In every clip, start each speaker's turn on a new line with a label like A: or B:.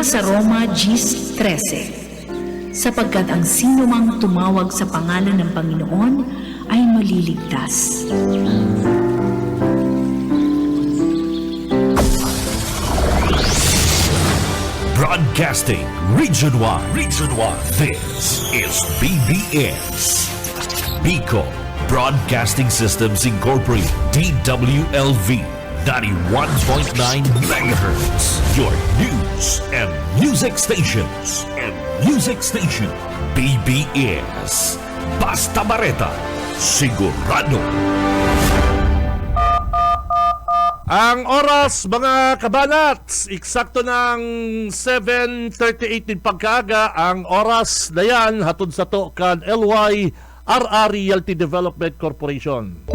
A: Mula sa Roma 10:13, sapagkat ang sino mang tumawag sa pangalan ng Panginoon ay maliligtas.
B: Broadcasting Region 1. This is BBS. Bicol Broadcasting Systems Incorporated. DWLV 91.9 MHz. Your news and music stations. BBS. Basta Bareta. Sigurado.
C: Ang oras, mga kabanats, eksakto ng 7:38 din pagkaaga. Ang oras na yan, hatod sa to kan LYRR Realty Development Corporation.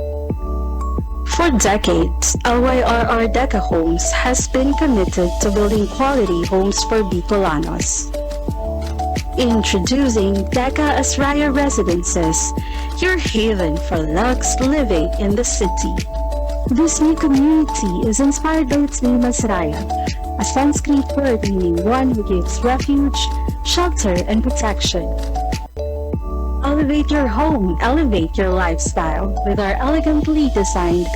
D: For decades, LYRR Deca Homes has been committed to building quality homes for Bicolanos. Introducing Deca Asraya Residences, your haven for luxe living in the city. This new community is inspired by its name Asraya, a Sanskrit word meaning one who gives refuge, shelter, and protection. Elevate your home, elevate your lifestyle with our elegantly designed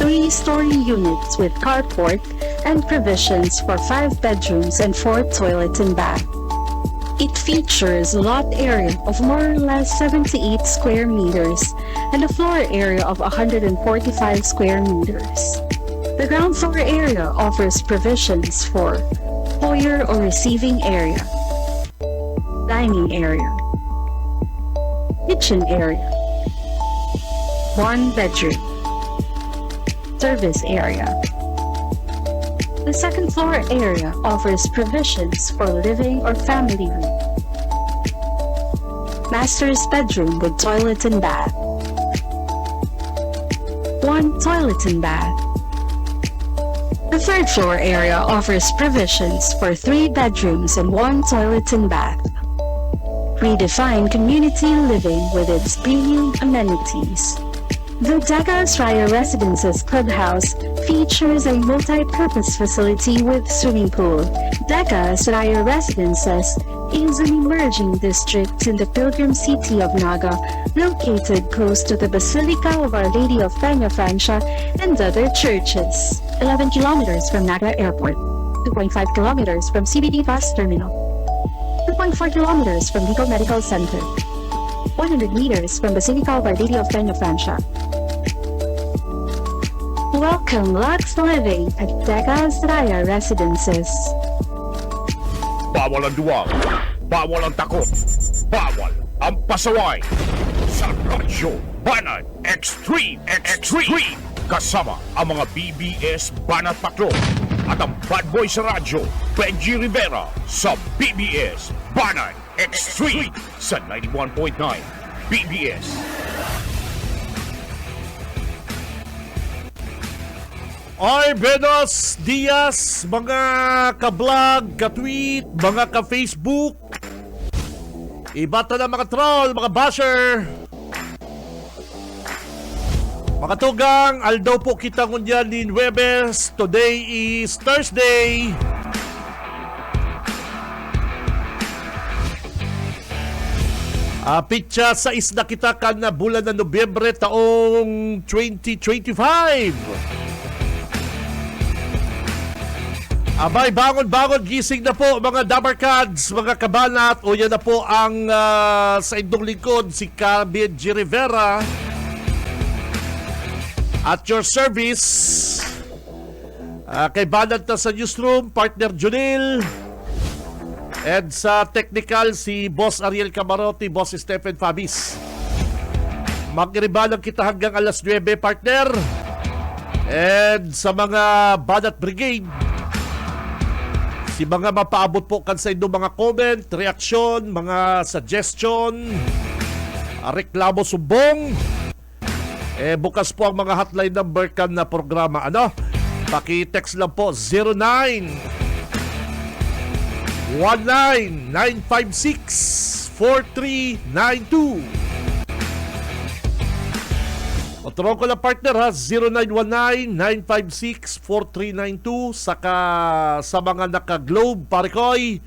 D: 3-story units with carport and provisions for 5 bedrooms and 4 toilets and bath. It features a lot area of more or less 78 square meters and a floor area of 145 square meters. The ground floor area offers provisions for foyer or receiving area, dining area, kitchen area, 1 bedroom, service area. The second floor area offers provisions for living or family room, master's bedroom with toilet and bath, 1 toilet and bath. The third floor area offers provisions for 3 bedrooms and 1 toilet and bath. Redefine community living with its premium amenities. The Deca Asraya Residences Clubhouse features a multi-purpose facility with swimming pool. Deca Asraya Residences is an emerging district in the pilgrim city of Naga, located close to the Basilica of Our Lady of Peña Francia and other churches. 11 kilometers from Naga Airport, 2.5 kilometers from CBD Bus Terminal, 2.4 kilometers from Bicol Medical Center, 100 meters from Basilica of Our Lady of Peña Francia. Welcome, Lux Living at Deca Asraya Residences.
B: Bawal ang duwag, bawal ang takot, bawal ang pasaway. Sa Radyo Banat Extreme, kasama ang mga BBS Banat Patrol at ang bad boy sa radyo, Benji Rivera sa BBS Banat Extreme sa 91.9 BBS.
C: Oy, buenos dias, mga ka-vlog, ka-tweet, mga ka-Facebook. Ibata na mga troll, mga basher. Mga tugang, aldaw po kita ngunyan ni Webes. Today is Thursday. Pitsa sa isda kita kan na bulan na Nobyembre taong 2025. Abay, bangon-bangon, gising na po mga Dabarkads, mga kabanat. O yan na po ang sa indong lingkod, si Benji Rivera. At your service, kay Banat na sa newsroom, partner Junil. And sa technical, si Boss Ariel Camarote, Boss Stephen Fabis. Magribalang kita hanggang alas 9, partner. And sa mga Banat Brigade, si mga mapaabot po kan sa inyong mga comment, reaksyon, mga suggestion, reklamo, sumbong. Bukas po ang mga hotline number kan na programa. Paki-text lang po 0919-956-4392. Otro ko lang partner ha, 0919-956-4392, saka sa mga naka-globe, Parikoy,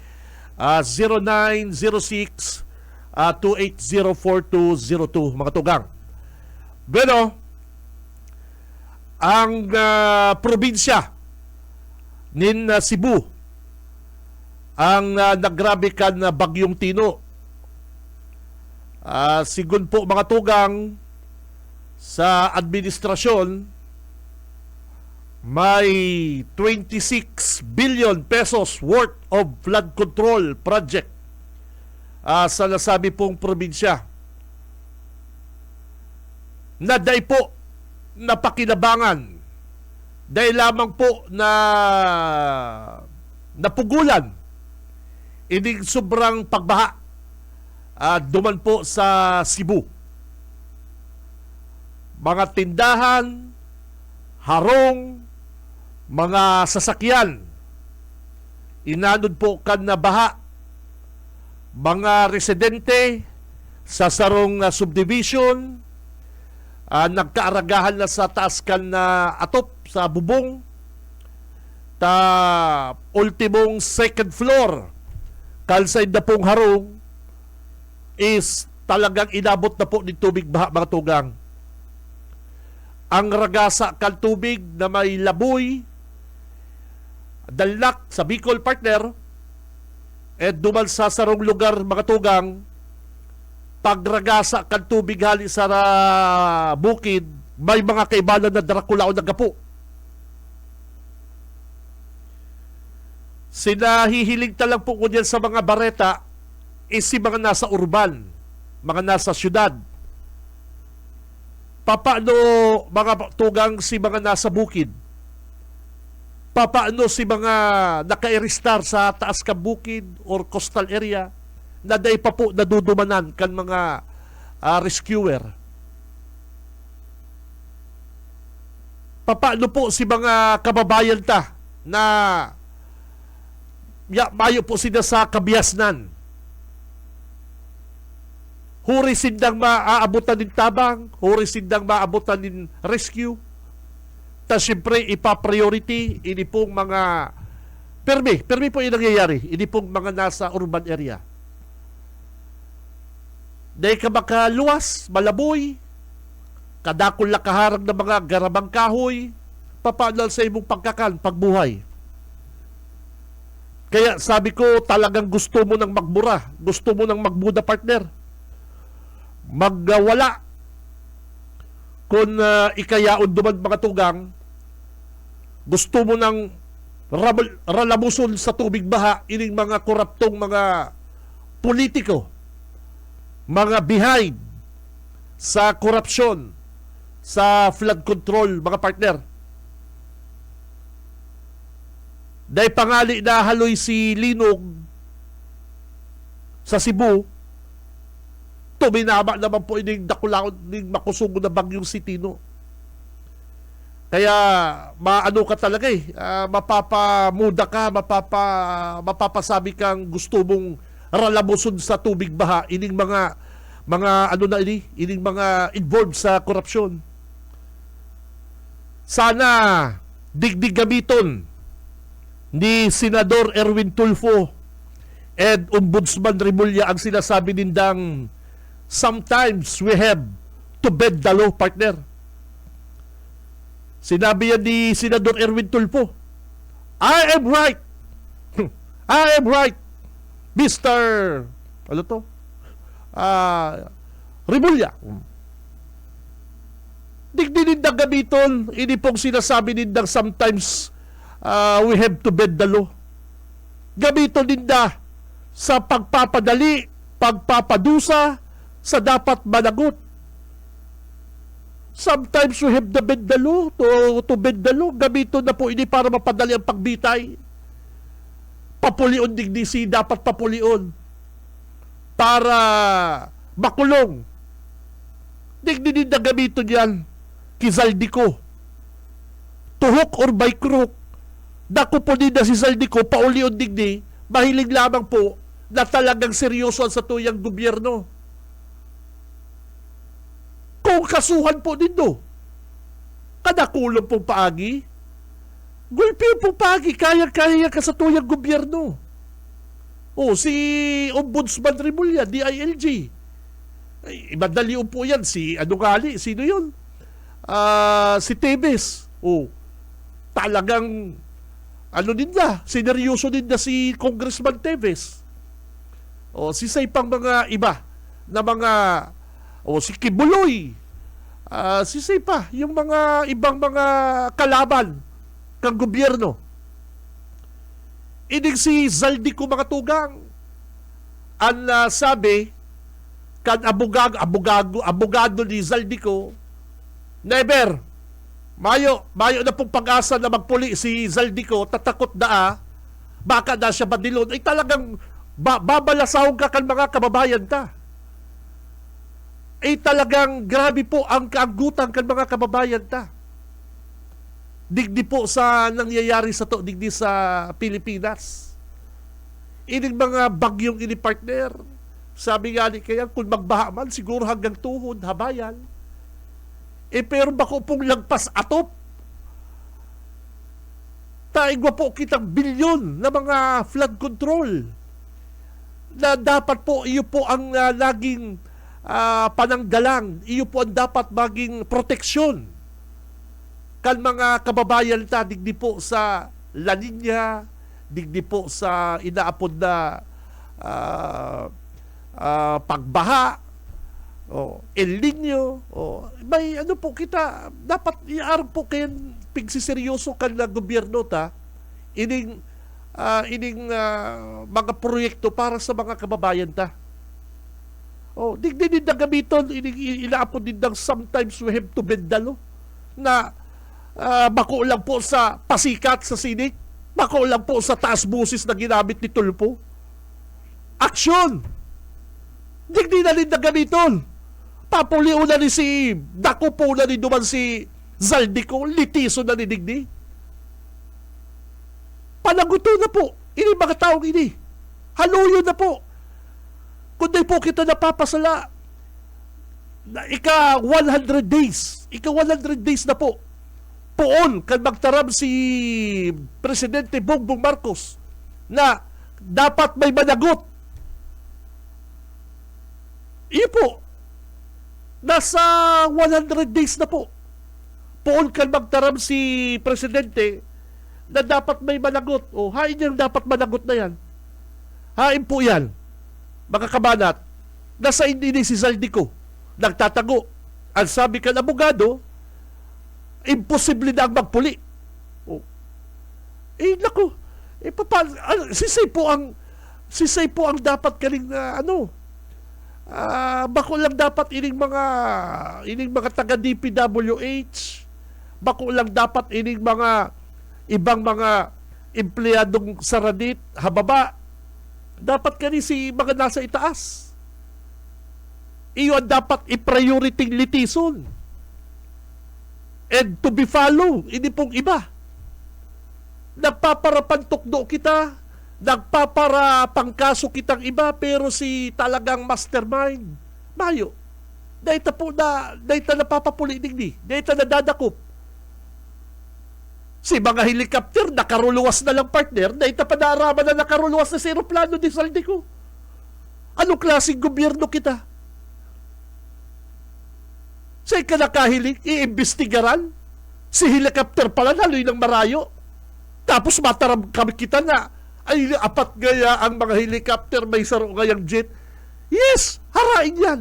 C: 0906-2804202, mga tugang. Bueno, ang probinsya nin Cebu, ang nagrabe kan na Bagyong Tino. Sigun po mga tugang, sa administrasyon, may 26 billion pesos worth of flood control project sa nasabi pong probinsya. Naday po napakinabangan dahil lamang po na napugulan ining sobrang pagbaha duman po sa Cebu. Mga tindahan, harong, mga sasakyan, inanod po kan na baha. Mga residente sa sarong subdivision, nagkaaragahan na sa taas kan na atop sa bubong, ta ultimong second floor, kalsay na pong harong, is talagang inabot na po ng tubig baha, mga tugang. Ang ragasa kan tubig na may laboy, dalnak sa Bicol partner, at duman sa sarong lugar, mga tugang, pagragasa kan tubig hali sa bukid, may mga kaibalan na Dracula o nagapo. Sinahihilig talang po ko dyan sa mga bareta is si mga nasa urban, mga nasa syudad. Papaano mga tugang si mga nasa bukid? Papaano si mga naka-iristar sa taas ka bukid or coastal area na day pa po nadudumanan kan mga rescuer? Papaano po si mga kababayan ta na mayo po sila sa kabiasnan? Huri sindang maaabutan din tabang, huri sindang maaabutan din rescue. Ta siyempre ipa-priority ini pong mga permi po yung nangyayari, ini pong mga nasa urban area. Dahil ka makaluwas, malaboy, kadakol lakaharang ng mga garabang kahoy, papaanal sa imong pagbuhay. Kaya sabi ko, talagang gusto mo nang magmura, gusto mo nang magmuda partner. Magwala kung ikayaon duman mga tugang, gusto mo nang ralamuson sa tubig baha ining mga koraptong mga politiko, mga behind sa korupsyon, sa flood control, mga partner. Dahil pangali na haloy si Linog sa Cebu, tuminama naman po ining dakulaon ning makusugo na Bagyong Tino. Kaya maano ka talaga mapapamuda ka, mapapasabi kang gusto mong ralamuson sa tubig baha ining mga ining mga involved sa korupsyon. Sana digdig gamiton ni Senador Erwin Tulfo and Ombudsman Remulla ang sinasabi nindang sometimes we have to bend the law, partner. Sinabi yan ni Senador Erwin Tulfo, I am right. I am right, Mr. Remulla. Digdinin na gamiton, ini pong sinasabi nindang sometimes we have to bend the law. Gamiton ninda sa pagpapadali, pagpapadusa, sa dapat managot. Sometimes we have to bend the law, to bend the law. Gamiton na po ini para mapadali ang pagbitay. Papulion dignisi, dapat papulion. Para makulong. Digdinin na gamiton yan. Kizaldiko. Tuhok or by crook. Dako po din na si Zaldiko, paulion digdi, mahilig lamang po na talagang seryoso sa tuyang gobyerno. Kung kasuhan po nito, Kadakulong pong paagi. Gulpi pong paagi, kaya-kaya ka sa tuyang gobyerno. O, si Ombudsman Rimulya, DILG. Ay, madali po yan. Si, ano gali, sino yun? Si Tebes. O, talagang, ano din na, sineryoso din na si Congressman Tebes. O, si say pang mga iba na mga, o, si Kibuloy. Si say pa, yung mga ibang mga kalaban kang gobyerno. Inig si Zaldico mga tugang ang sabi kan abogado ni Zaldico, never mayo na pong pag-asa na magpuli si Zaldico, tatakot da baka na siya badilon. Ay talagang babalasahon ka kan mga kababayan ta. Ay talagang grabe po ang kaagutan kan mga kababayan ta. Digdi po sa nangyayari sa to, digdi sa Pilipinas. Ining mga bagyong ini partner, sabi nga ni kaya kung magbaha man, siguro hanggang tuhod, habayan. Pero bako pong lagpas atop. Taigwa po kitang bilyon na mga flood control na dapat po iyo po ang laging pananggalang, iyo po ang dapat maging proteksyon kan mga kababayan ta, digdi po sa La Nina, digdi po sa inaapod na pagbaha, El Nino, may ano po kita, dapat iarap po kayo pigsiseryoso kan na gobyerno ta, ining mga proyekto para sa mga kababayan ta. Digdi din na gamiton, inaapod din ng sometimes we have to bend dalo, na bako lang po sa pasikat sa sinik, bako lang po sa taas busis na ginamit ni Tulpo. Aksyon! Digdi na rin na gamiton. Papuliw na ni si Dako po na ni duman si Zaldico, litiso na ni digdi. Panaguto na po, ini mga taong ini. Haluyo na po. Kundi po kita napapasala na ika 100 days. Ika 100 days na po. Poon kan magtarab si Presidente Bongbong Marcos na dapat may managot. Iyo po, nasa 100 days na po. Poon kan magtarab si Presidente na dapat may managot. Hain yung dapat managot na yan. Hain po yan, mga kabanat, nasa hindi ni si Zaldico nagtatago. Ang sabi kan abogado, imposible na ang magpuli. Naku, sisay po ang dapat kaling bako lang dapat ining mga taga DPWH, bako lang dapat ining mga ibang mga empleyadong saradit hababa, dapat kani si mga nasa itaas. Iyo ang dapat i-priority litison and to be follow, hindi pong iba. Nagpaparapantukdo kita, nagpaparapangkaso kitang iba, pero si talagang mastermind, mayo, dahita po na, dahita napapapuli digdi, dahita nadadakop. Si mga helicopter, nakaruluwas na lang partner, dahita pa naaraman na nakaruluwas na si aeroplano di Zaldico. Anong klaseng gobyerno kita? Sa'y ka nakahiling, iimbestigaran? Si helicopter pala, naloy ng marayo. Tapos matarab kami kita na, ay apat gaya ang mga helicopter, may saro ngayang jet. Yes, harain yan.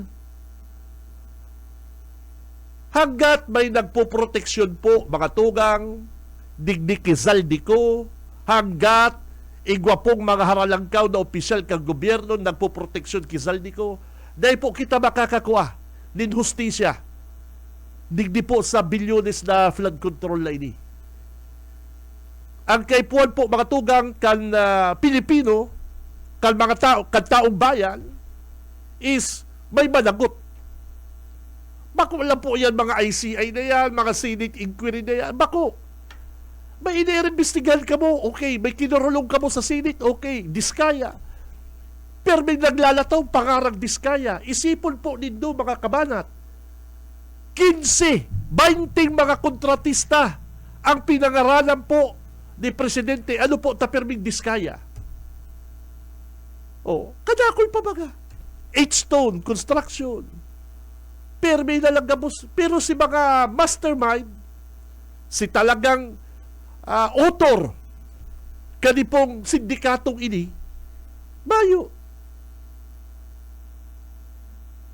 C: Hanggat may nagpoproteksyon po, mga tugang, digdi kay Zaldico, hanggat igwa pong mga haralangkaw na opisyal kang gobyerno nagpoproteksyon kay Zaldico, dahil po kita makakakuha nin hustisya digdi po sa bilyones na flood control na ini. Ang kaipuan po mga tugang kan Pilipino, kan mga taong bayan is may managot. Bako lang po yan mga ICI na yan, mga Senate inquiry na yan. Bako, may iniimbestigahan ka mo, okay. May kinurulong ka mo sa Senate, okay. Diskaya. Pero may naglalataw pangarang diskaya. Isipon po nindo mga kabanat, 15 20 mga kontratista ang pinangaralan po ni Presidente, ano po, Taperming Diskaya. Kadakoy pa baga. H-Stone, Construction, permi na lang gabos. Pero si mga mastermind, si talagang author, kanipong sindikatong ini, bayo.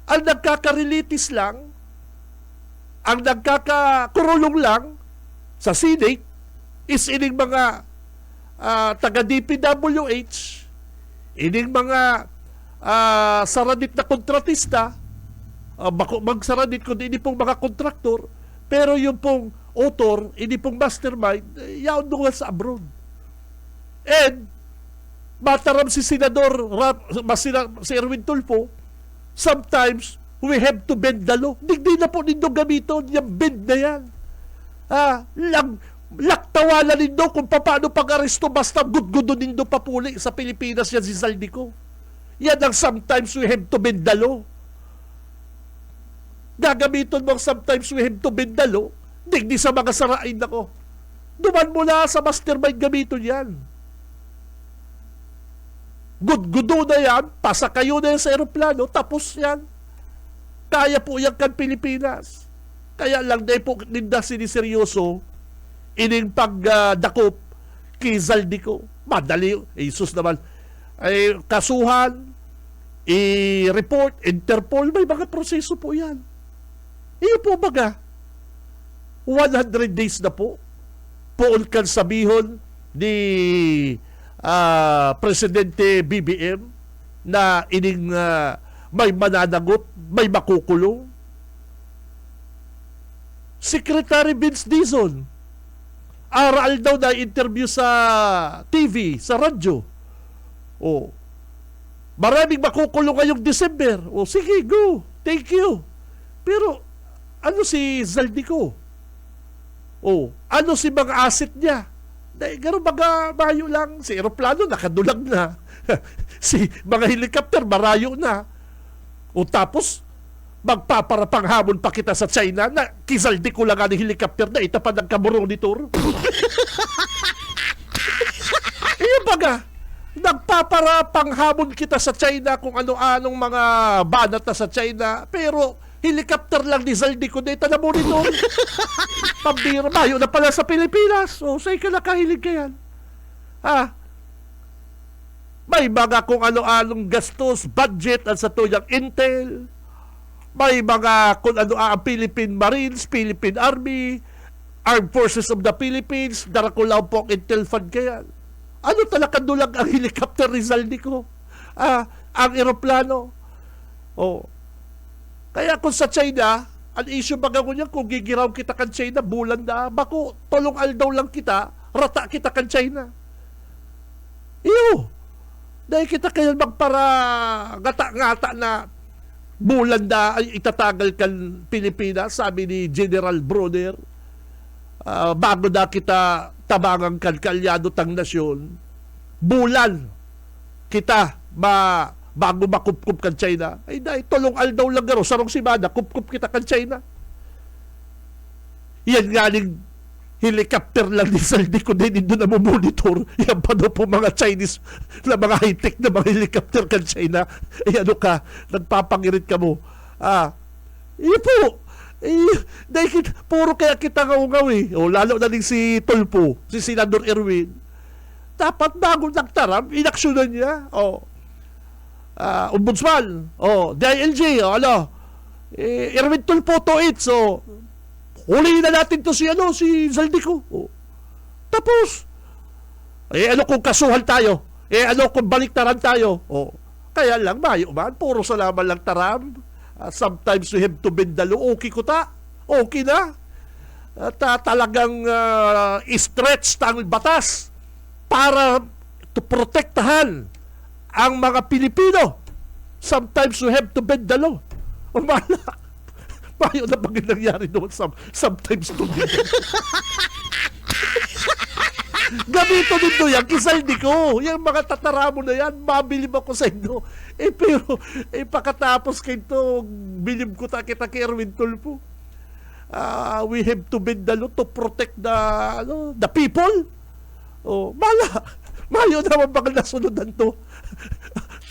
C: Ang nagkakarelitis lang, ang nagkakakurulong lang sa Senate is ining mga taga-DPWH, ining mga saradit na kontratista, magsaradit kundi hindi pong mga kontraktor, pero yung pong author, hindi pong mastermind, yaon doon sa abroad. And mataram si Senador si Erwin Tulfo, sometimes we have to bend the law. Hindi na po nindo gamiton yung bend na yan. Laktawalan nindo kung paano pag-aresto basta gudgudo nindo papuli sa Pilipinas yan si Zaldico. Yan ang sometimes we have to bend the law. Gagamiton mo sometimes we have to bend the law. Di sa mga sarain ako. Duman mo na sa mastermind gamiton yan. Gudgudo na yan, pasa kayo na yan sa aeroplano, tapos yan. Kaya po yan kan Pilipinas. Kaya lang dahil po ninda siniseryoso ining pagdakop kay Zaldico. Madali, Jesus naman. Ay, kasuhan, i-report, Interpol, may mga proseso po yan. Iyo po baga, 100 days na po, poon kan sabihon ni Presidente BBM na ining may mananagot, may makukulong. Secretary Vince Dizon, aral daw na interview sa TV, sa radyo. Maraming makukulong ngayong December. Sige, go. Thank you. Pero, ano si Zaldico? Ano si mga asset niya? Gano'n baga mayo lang. Si aeroplano, nakadulag na. Si mga helicopter, marayo na. Tapos, magpaparapanghamon pa kita sa China na Zaldico lang ang helicopter na itapan ng kamoronitor. Iyo baga, nagpaparapanghamon kita sa China kung ano-anong mga banat na sa China, pero helicopter lang ni Zaldico na itanamonitor. Pambira, mayo na pala sa Pilipinas. Sa'yo ka nakahilig ka yan. May mga kung ano-anong gastos, budget at sa tuyang intel. May mga kung ano ang Philippine Marines, Philippine Army, Armed Forces of the Philippines, Darakulaw po ang intel fund kaya. Ano talaga dulang ang helicopter ni Zaldico? Ang aeroplano. Kaya kung sa China, ang issue baga ko niya, kung gigiraw kita kan China, bulan na, bako, tolong aldaw lang kita, rata kita kan China. Iyo! Dahil kita kaya magpara ngata-ngata na bulan na ay itatagal kan Pilipinas, sabi ni General Broder, bago na kita tabangan kan kalyado tang nasyon, bulan kita bago makupkup kan China, ay dahil tolong aldaw lang garo, sarong simana, kupkup kita kan China. Yan nga ning helicopter lang ni Zaldico din doon na monitor. Yan pa daw po mga Chinese na mga high-tech na mga helicopter kan China. Ano ka, nagpapangirit ka mo. Iyo po. Dahil puro kaya kita ngaw lalo na din si Tulfo, si Senador Erwin. Dapat bago nagtaram, inaksyonan niya. Ombudsman. DILG. Erwin Tulfo to it. Huliin na natin to si Zaldico. Tapos, ano kung kasuhan tayo? Ano kung baliktaran tayo? Kaya lang, mayo man, puro salaman lang taram. Sometimes we have to bend the law. Okay ko ta? Okay na? At talagang stretch ang batas para to protektahan ang mga Pilipino. Sometimes we have to bend the law. Malak. Payo na bang nangyari doon sometimes to me. Gamito nito yan, Zaldico. Yung mga tataramo na yan, mabilib ako sa inyo. Pero, pakatapos kayo ito, bilib ko kita kay Erwin Tulfo. we have to bend the law to protect the people. Mayo naman baka nasunod to.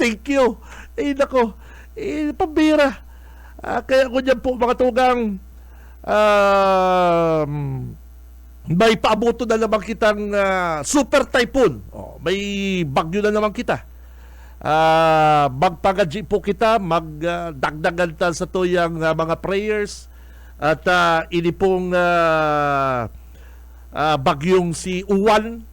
C: Thank you. Nako, pambira. Kaya ko dyan po mga tugang, may paabuto na naman kitang super typhoon. May bagyo na naman kita. Magpagaji po kita, magdagdagan ta sa tuyang mga prayers. At ini pong bagyong si Uwan,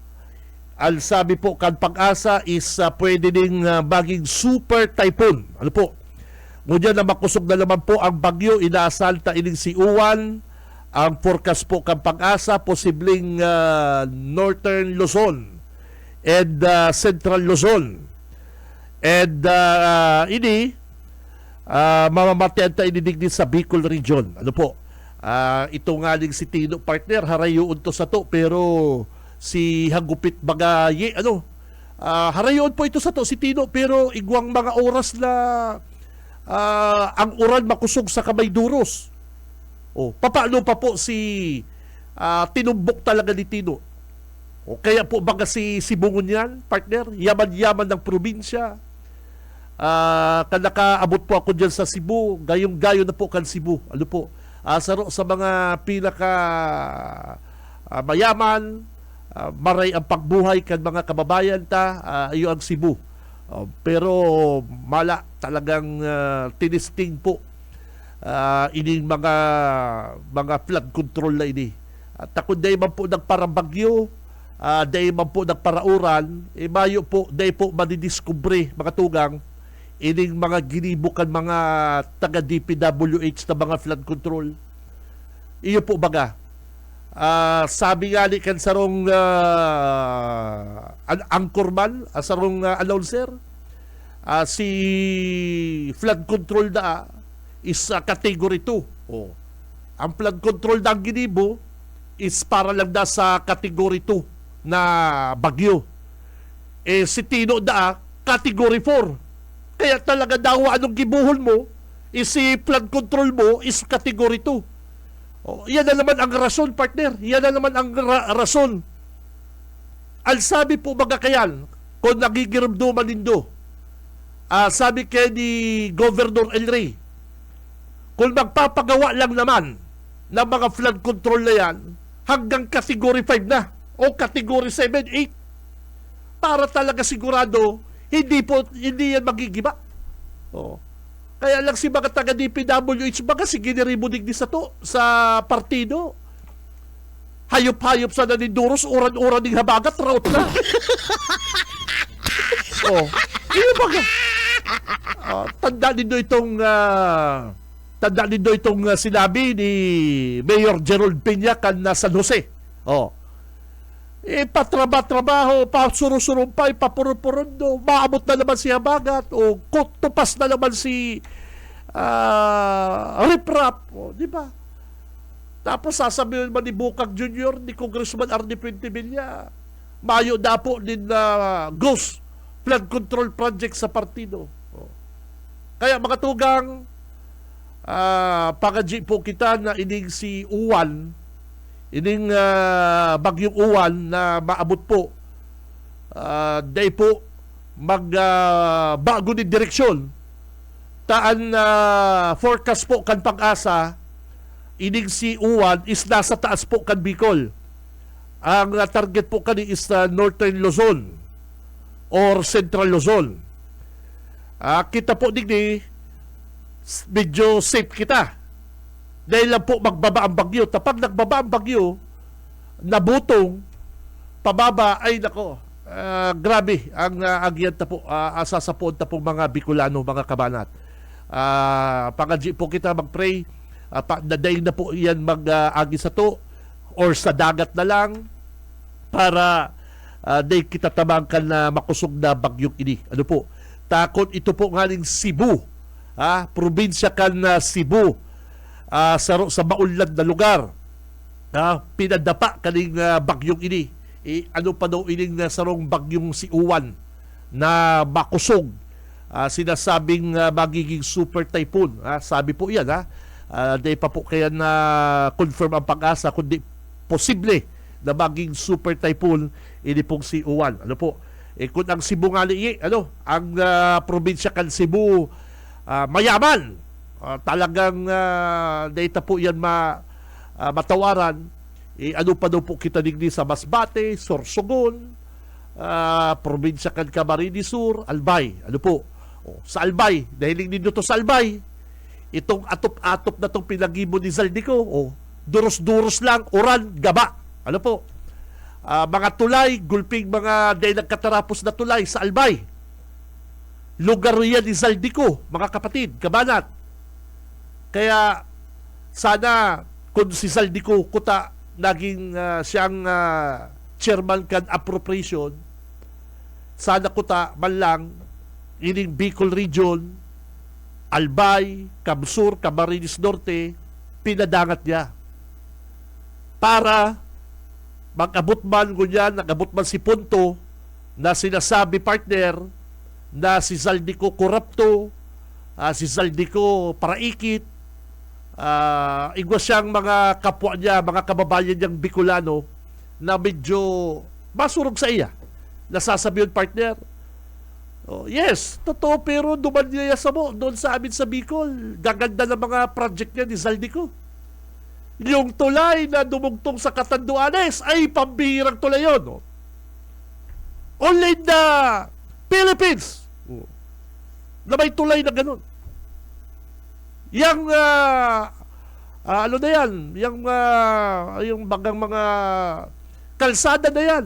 C: al sabi po kan Pag-asa is pwede ding maging super typhoon. Ano po? Ngunyan na makusog na naman po ang bagyo, inaasahan ta ining si Uwan. Ang forecast po kan Pag-asa, posibleng Northern Luzon and Central Luzon. And ini mamamatian ta inidigdi sa Bicol region. Ano po? Ito nga ning si Tino partner, harayoon to sa to, pero si Hagupit Bagaye, harayoon po ito sa to si Tino, pero igwang mga oras na ang uran makusog sa Kamay Duros. Papaano pa po si tinumbok talaga ni Tino? Kaya po baga si Bungon yan, partner, yaman-yaman ng probinsya. Nakaabot po ako dyan sa Cebu, gayong-gayo na po kan Cebu. Ano po? Sa mga pinaka mayaman, maray ang pagbuhay kan mga kababayan ta, iyo ang Cebu. Pero mala talagang tinisting po ining mga flood control na ini. At kung day man po nagparabagyo, day man po nagparauran, mayo po, day po madidiskubre mga tugang ining mga ginibukan mga taga DPWH na mga flood control. Iyo po baga. Sabi nga ni kan sarong anchorman, sarong announcer, si flood control da is category 2. Ang flood control ng ginibo is para lang da sa category 2 na bagyo. Si Tino da category 4. Kaya talaga daw anong gibuhon mo, si flood control mo is category 2. Yan na naman ang rason, partner. Yan na naman ang rason. Al sabi po baga kayan, kung nagigiramduman nindo, sabi kay ni Governor El Rey, kung magpapagawa lang naman ng mga flood control na yan, hanggang category 5 na, o category 7, 8, para talaga sigurado, hindi yan magigiba. Kaya lang si mga taga DPWH baga sige niribudig di sa to sa partido. Hayop-hayop sa naninduros, uran-uran ng habagat, raot na. Iyo baga. Tanda nindo itong sinabi ni Mayor Gerald Peña kan na San Jose. Patrabaho, pasuro-surumpay, papurun-purundo, maabot na naman si habagat, o tupas na naman si riprap, di ba? Tapos sasabihin man ni Bukag Jr., ni Congressman Arnie Puentevilla, mayo na po din ghost flood control project sa partido. Kaya mga tugang, pagaji po kita na ining si Uwan, ining bagyong Uwan na maabot po, day po magbago ni direksyon. Taan forecast po kan Pag-asa, ining si Uwan is nasa taas po kan Bicol. Ang target po kani is Northern Luzon or Central Luzon. Kita po digdi medyo safe kita. Dahil lang po magbaba ang bagyo. Tapag nagbaba ang bagyo, nabutong, pababa, ay nako, grabe ang agyan na po, asasapon na po mga Bicolano, mga kabanat. Pangadji po kita mag-pray, nadayin na po yan mag-agi sa to, or sa dagat na lang, para day kita tamangkan na makusog na bagyong ini. Ano po? Takot ito po ngaling Cebu, probinsya kan Cebu, sa maulad na lugar, pinadapa kaning bagyong ini. Ano pa daw ining sarong bagyong si Uwan na makusog, sinasabing magiging super typhoon. Sabi po yan, Di pa po kaya na confirm ang pag-asa kundi posible na maging super typhoon ini pong si Uwan. Ano po? Kung ang Cebu nga ang probinsya kan Cebu mayaman, talagang data po yan matawaran. Ano pa daw po kita digdi sa Masbate, Sorsogon, probinsya kan Camarines Sur, Albay. Ano po? Sa Albay, dahil hindi to sa Albay, itong atop-atop na itong pinag-ibo ni Zaldico, duros-duros lang, uran, gaba. Ano po? Mga tulay, gulping mga dahil nagkatarapos na tulay sa Albay. Lugar yan ni Zaldico, mga kapatid, kabanat. Kaya sana kung si Zaldico kuta naging siyang chairman kan appropriation, sana kuta man lang ining Bicol Region, Albay, Camsur, Camarines Norte, pinadangat niya. Para mag-abot man ganyan, nag-abot man si punto na sinasabi partner na si Zaldico korupto, si Zaldico paraikit, igwa siyang mga kapwa niya, mga kababayan niyang Bicolano na medyo masurog sa iya. Nasasabi yun partner. Yes, totoo, pero duman niya sa mo doon sa amin sa Bicol. Gaganda ng mga project niya ni Zaldico. Yung tulay na dumugtong sa Catanduanes ay pambihirang tulay yun. Only in the Philippines na may tulay na ganun. Yang ano na yan, yung bagang mga kalsada na yan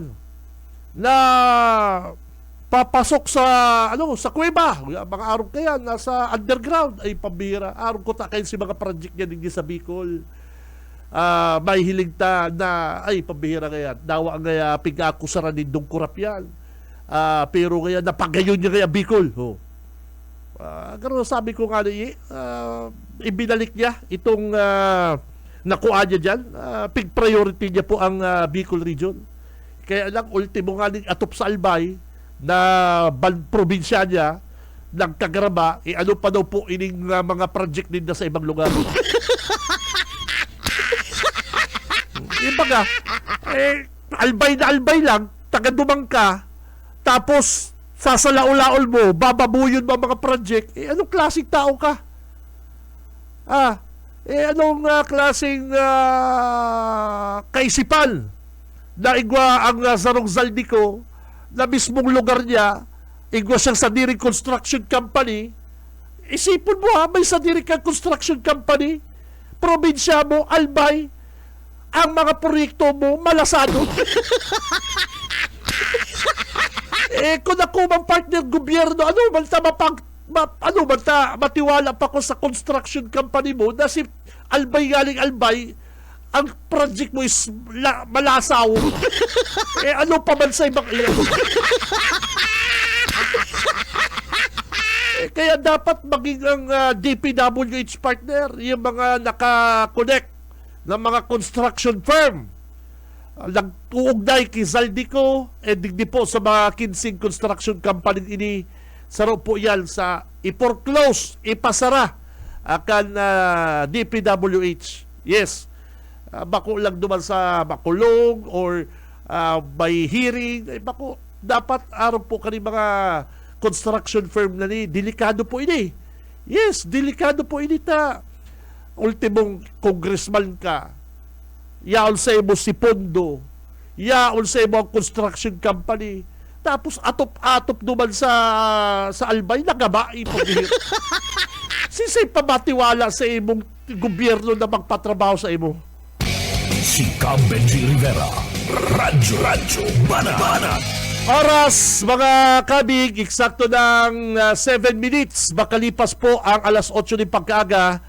C: na papasok sa sa kuweba, mga araw kaya nasa underground ay pambihira. Araw ko ta kayo si mga project niya din sa Bicol. May hiling ta na ay pambihira kaya dawa nga pigakusaran din dong kurap yan. Pero kaya napagayon niya kaya Bicol. Pero sabi ko nga ibinalik niya itong nakuha niya dyan. Big priority niya po ang Bicol region. Kaya lang ultimo nga atop sa Albay na probinsya niya ng Kagaraba, ano pa daw po ining mga project din na sa ibang lugar. Ibaga, albay na albay lang, taga-dumang ka, tapos sasalaol-laol mo, bababuyon mo mga project, anong klaseng tao ka? Anong klaseng kaisipan na igwa ang Zarong Zaldico na mismong lugar niya, igwa siyang sadiring construction company. Isipon mo may sadiring kang construction company, probinsya mo, Albay, ang mga proyekto mo, malasado. Kung ako mang partner gobyerno, ano man matiwala pa ko sa construction company mo na si Albay galing Albay, ang project mo is malasaw. Ano pa man sa ibang kaya dapat maging ang DPWH partner, yung mga naka-connect ng mga construction firm. Nag-uugnay kay Zaldico, digdi po sa mga kinsing construction company ini, saro po yan sa i-foreclose, ipasara akan DPWH. Yes. Bako lang duman sa makulong or may hearing, bako dapat araw po kani mga construction firm na ni, delikado po ini. Yes, delikado po ini ta. Ultimong congressman ka, yaon sa imo si Pondo, yaon sa imo ang construction company, tapos atop-atop duman sa Albay, nagabai pabihir. Sisay pa matiwala sa imong gobyerno na magpatrabaho sa imo?
B: Si Benji Rivera, Radyo Banat.
C: Oras, mga kabig, eksakto ng 7 minutes. Makalipas po ang alas 8 ng pagkaaga.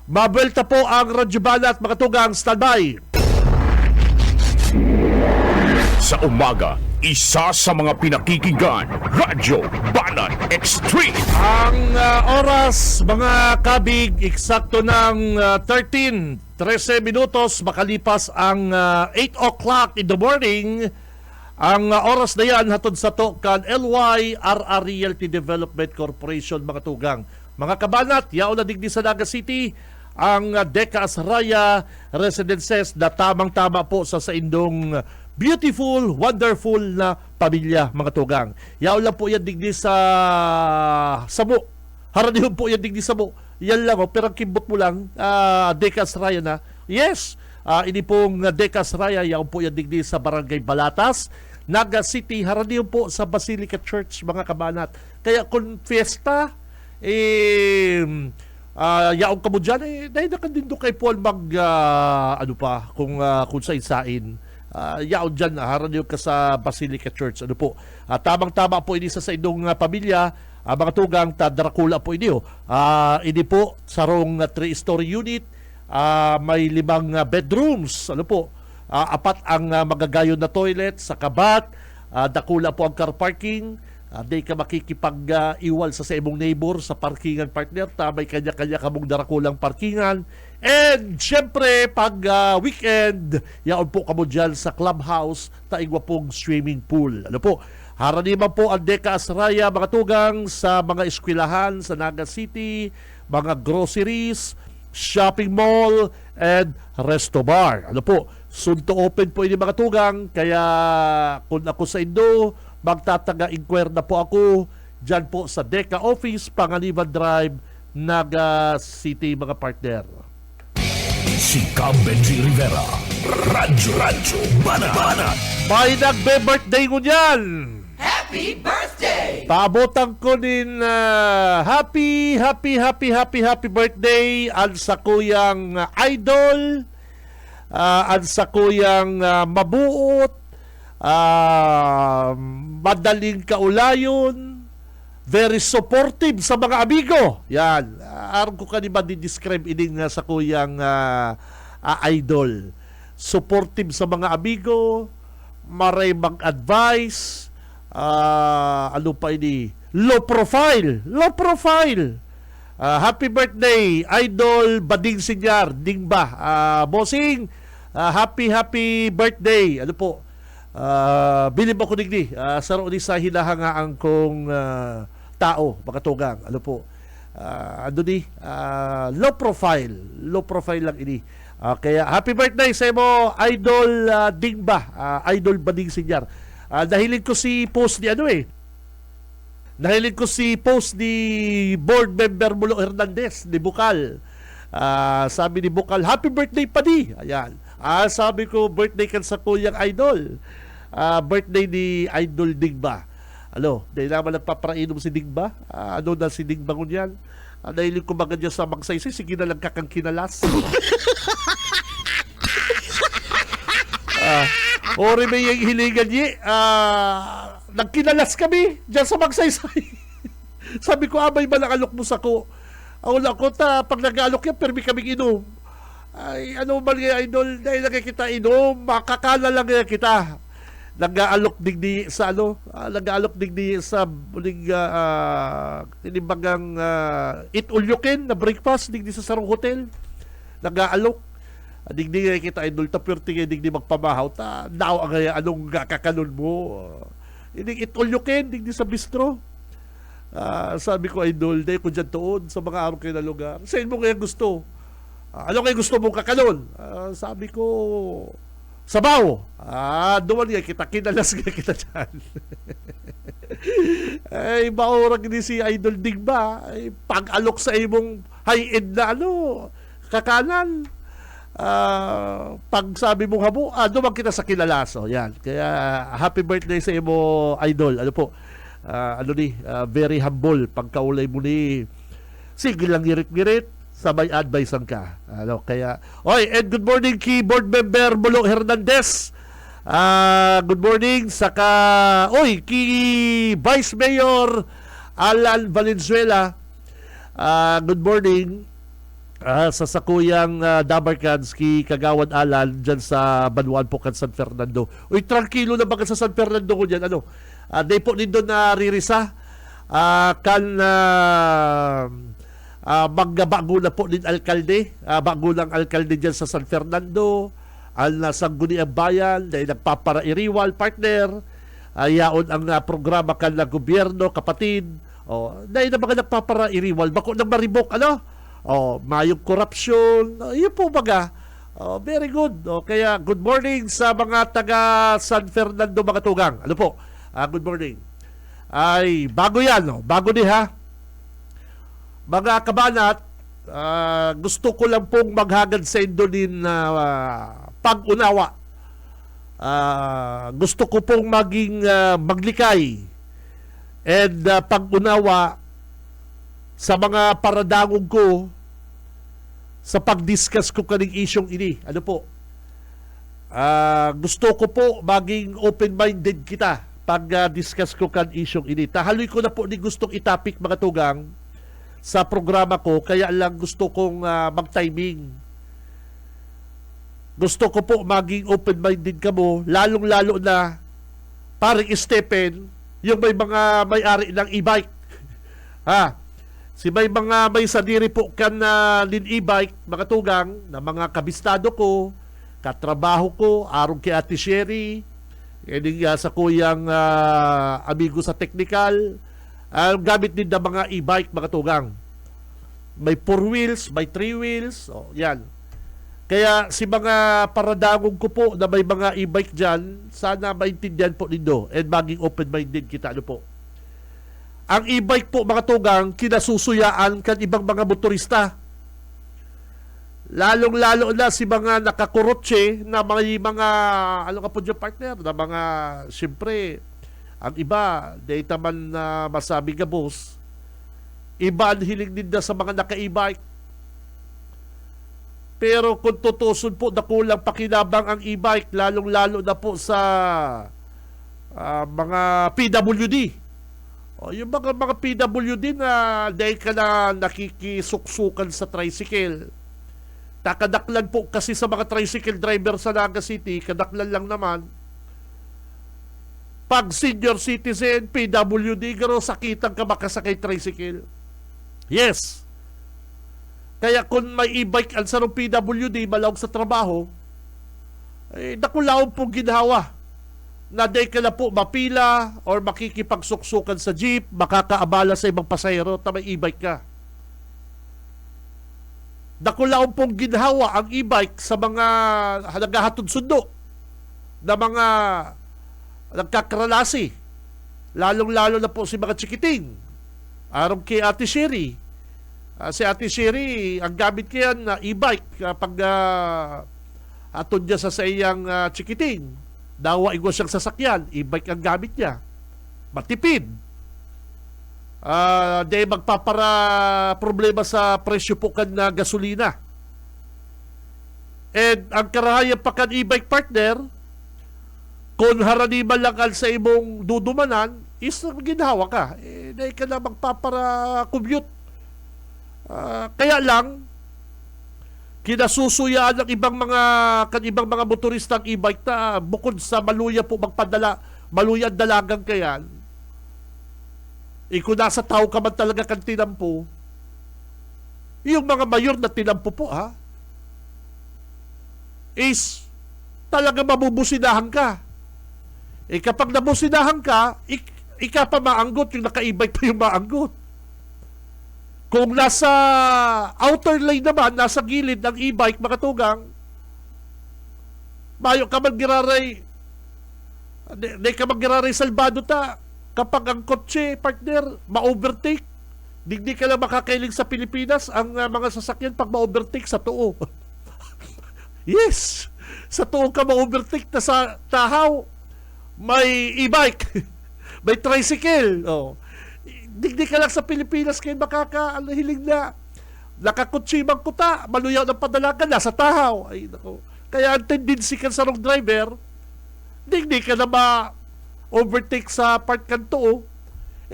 C: Mabuelta po ang Radyo Banat, mga tugang, standby.
B: Sa umaga, isa sa mga pinakikinggan, Radyo Banat Extreme.
C: Ang oras, mga kabig, eksakto ng 13 minutos, makalipas ang 8 o'clock in the morning. Ang oras na yan, hatod sa to kan LYRR Realty Development Corporation, mga tugang. Mga kabanat, yaon na digdi sa Naga City, ang Deca Asraya Residences na tamang-tama po sa indong beautiful, wonderful na pamilya, mga tugang. Yaw lang po yan digdi sa Sabo. Haranihon po yan digdi sa Sabo. Yan lang, pero kimbot mo lang, Deca Asraya na. Yes, ini pong Deca Asraya, yaw po yan digdi sa Barangay Balatas, Naga City, haranihon po sa Basilica Church, mga kabanat. Kaya kung fiesta, yaong kamo dyan, dahil nakandindok kay Paul ano pa, kung sa-isain. Yaon dyan, haranihon ka sa Basilica Church. Ano po? Tamang-tama po ini sa indong pamilya, mga tugang, Dracula po ini. Ini po, sarong 3-story unit, may 5 bedrooms. Ano po? 4 ang magagayon na toilet sa kabat. Dakula po ang car parking. Di ka makikipag-iwal sa imong neighbor sa parkingan, partner. May kanya-kanya kamong darakulang parkingan. And syempre, pag weekend, yaon po kamo dyan sa clubhouse, taigwa pong swimming pool. Ano po? Haraniman po ang Deca Asraya, mga tugang, sa mga eskwelahan sa Naga City, mga groceries, shopping mall, and resto bar. Ano po? Soon to open po ini, mga tugang. Kaya kung ako sa Indo, magtataga-inquire na po ako dyan po sa Deca Office, Panganiban Drive, Naga City, mga partner.
B: Si Benji Rivera, Radyo Banat.
C: May nagbe-birthday ko dyan!
E: Happy birthday!
C: Paabotan ko din happy birthday ang sa kuyang idol, ang sa kuyang mabuot, madaling kaulayon, very supportive sa mga amigo. Yan. Aram ko kanina di-describe ining sa kuyang idol. Supportive sa mga amigo, maray mag-advise, ano pa ini? Low profile. Happy birthday, Idol Bading Sinyar, Dingba. Bossing, happy birthday. Ano po? Bilib ako digdi. Saro ni sa hinahangaan kong tao, makatugang. Ano po? Ano ni? Low profile lang ini. Kaya happy birthday sa mo, Idol Dingba, Idol Bading Sinyar. Dahilin ko si post ni Nahilig ko si post ni board member Mulo Hernandez ni Bukal. Sabi ni Bukal, happy birthday pa di. Ayan. Sabi ko, birthday kan sa kuyang idol. Birthday ni Idol Digba. Ano, dahil naman nagpaparainom si Digba. Ano na si Digba ngunyan? Nahilig ko mga dyan sa magsaysay, sige na lang kakang kinalas. Ori may yung hilingan niya, nagkinalas kami dyan sa magsaysay. Sabi ko, abay ba nakalok mo sa ko? Wala ko pag nag-alok yan, permi kaming inom. Ay, ano ba nga, idol? Dahil nakikita inom, makakala lang nga kita. Nag-aalok digdi sa nag-aalok digdi sa muling inimbagang eat all you can na breakfast digdi sa sarong hotel. Nag-aalok. Digdi nga kita idol ta pwerte nga digdi magpamahaw ta. Daw ang anong kakakalon mo. Eat all you can digdi sa bistro. Sabi ko idol, dahil ko dyan tuon sa mga araw kayo na lugar. Saan mo kaya gusto? Ano kayo gusto mong kakalon? Sabi ko, sabaw. Doon nga kita, kinalas nga kita dyan. Ay, maurag ni si Idol Digba. Ay, pag-alok sa imong high-end na kakanan. Pag sabi mong habo, doon kita sa kinalaso. Yan. Kaya, happy birthday sa imo, Idol. Ano po? Very humble. Pagkaulay mo ni, sige lang girit-girit. Sabay advice ka. Kaya, and good morning keyboard member Mulo Hernandez. Good morning saka key Vice Mayor Alan Valenzuela. Good morning sa sakuyang Dabarkans ki Kagawad Alan dyan sa Banuan po kan San Fernando. Tranquilo na ba sa San Fernando ko dyan? Day po din doon na ririsa magbago na po din alkalde, bago ng alkalde dyan sa San Fernando, ang Sangguniang Bayan, dahil nagpaparairiwal, partner, yaon ang programa kan na gobyerno, kapatid, dahil na mga nagpaparairiwal, bako nang maribok, mayong korupsyon. Yun po baga. Very good. Kaya good morning sa mga taga San Fernando mga tugang. Ano po? Good morning. Ay, bago yan. Bago di ha. Mga kabanat, gusto ko lang pong maghagad sa inyo din pag-unawa. Gusto ko pong maging maglikay and pag-unawa sa mga paradangog ko sa pag-discuss ko kaning isyong ini. Ano po? Gusto ko po maging open-minded kita pag-discuss ko kan isyong ini. Tahaloy ko na po ni gustong itapik mga tugang sa programa ko, kaya lang gusto kong mag-timing. Gusto ko po maging open-minded ka mo, lalong-lalo na parang Stephen, yung may mga may-ari ng e-bike. Si may sadiri po kan din e-bike, mga tugang, na mga kabistado ko, katrabaho ko, arong kay Ate Sherry, sa kuyang amigo sa technical, gamit din ng mga e-bike, mga tugang. May 4 wheels, may 3 wheels, yan. Kaya si mga paradangog ko po na may mga e-bike dyan, sana maintindihan po ninyo and maging open-minded kita. Ano po? Ang e-bike po mga tugang, kinasusuyaan kan ibang mga motorista. Lalong-lalo na si mga nakakurotse na mga ano ka po dyan partner, na mga, siyempre, ang iba, data man na masabi nga boss, iba ang hiling din na sa mga naka-e-bike. Pero kung tutusun po na kulang pakinabang ang e-bike, lalong-lalo na po sa mga PWD. Yung mga PWD na dahil ka na nakikisuksukan sa tricycle. Takadaklan po kasi sa mga tricycle driver sa Naga City, kadaklan lang naman. Pag senior citizen, PWD, garo sakitan ka makasakay tricycle. Yes. Kaya kung may e-bike ang sarong PWD, malawag sa trabaho, nakulaon pong ginhawa na dahil ka na po mapila or makikipagsuksukan sa jeep, makakaabala sa ibang pasahero na may e-bike ka. Nakulaon pong ginhawa ang e-bike sa mga naghahatod sundo na mga nagkakaralasi. Lalong-lalo na po si mga chikiting. Arong kay Ate Sherry. Si Ate Sherry, ang gamit kaya na e-bike kapag atod niya sa iyang chikiting. Dawa igwa siyang sasakyan, e-bike ang gamit niya. Matipid. Dahil magpapara problema sa presyo po kan na gasolina. And ang karahayan pa kan e-bike partner, kung haraniman lang sa imong dudumanan, is ginhawa ka. Dahil ka na magpapara commute. Kaya lang kinasusuya ng ibang mga motorista ang e-bike na bukod sa maluya po magpadala, maluya dalagang kayan. Kung nasa tao ka man talaga kang tinampo, yung mga mayor na tinampo po is talaga mabubusinahan ka. Kapag nabusinahan ka, ika pa maanggot, yung naka-e-bike pa yung maanggot. Kung nasa outer lane naman, nasa gilid ng e-bike, mga tugang, mayo ka mag-giraray, di ka mag-giraray salbado ta, kapag ang kotse, partner, ma-overtake, di ka lang makakailing sa Pilipinas, ang mga sasakyan pag ma-overtake sa tuo. Yes! Sa tuo ka ma-overtake na sa tahaw, may e-bike, may tricycle, Digdi ka lang sa Pilipinas kayo makakahiling na nakakutsibang kuta, maluyaw ng padalagan, nasa tahaw. Ay, nako. Kaya ang tendency ka sa wrong driver, digdi ka na ma-overtake sa part kanto.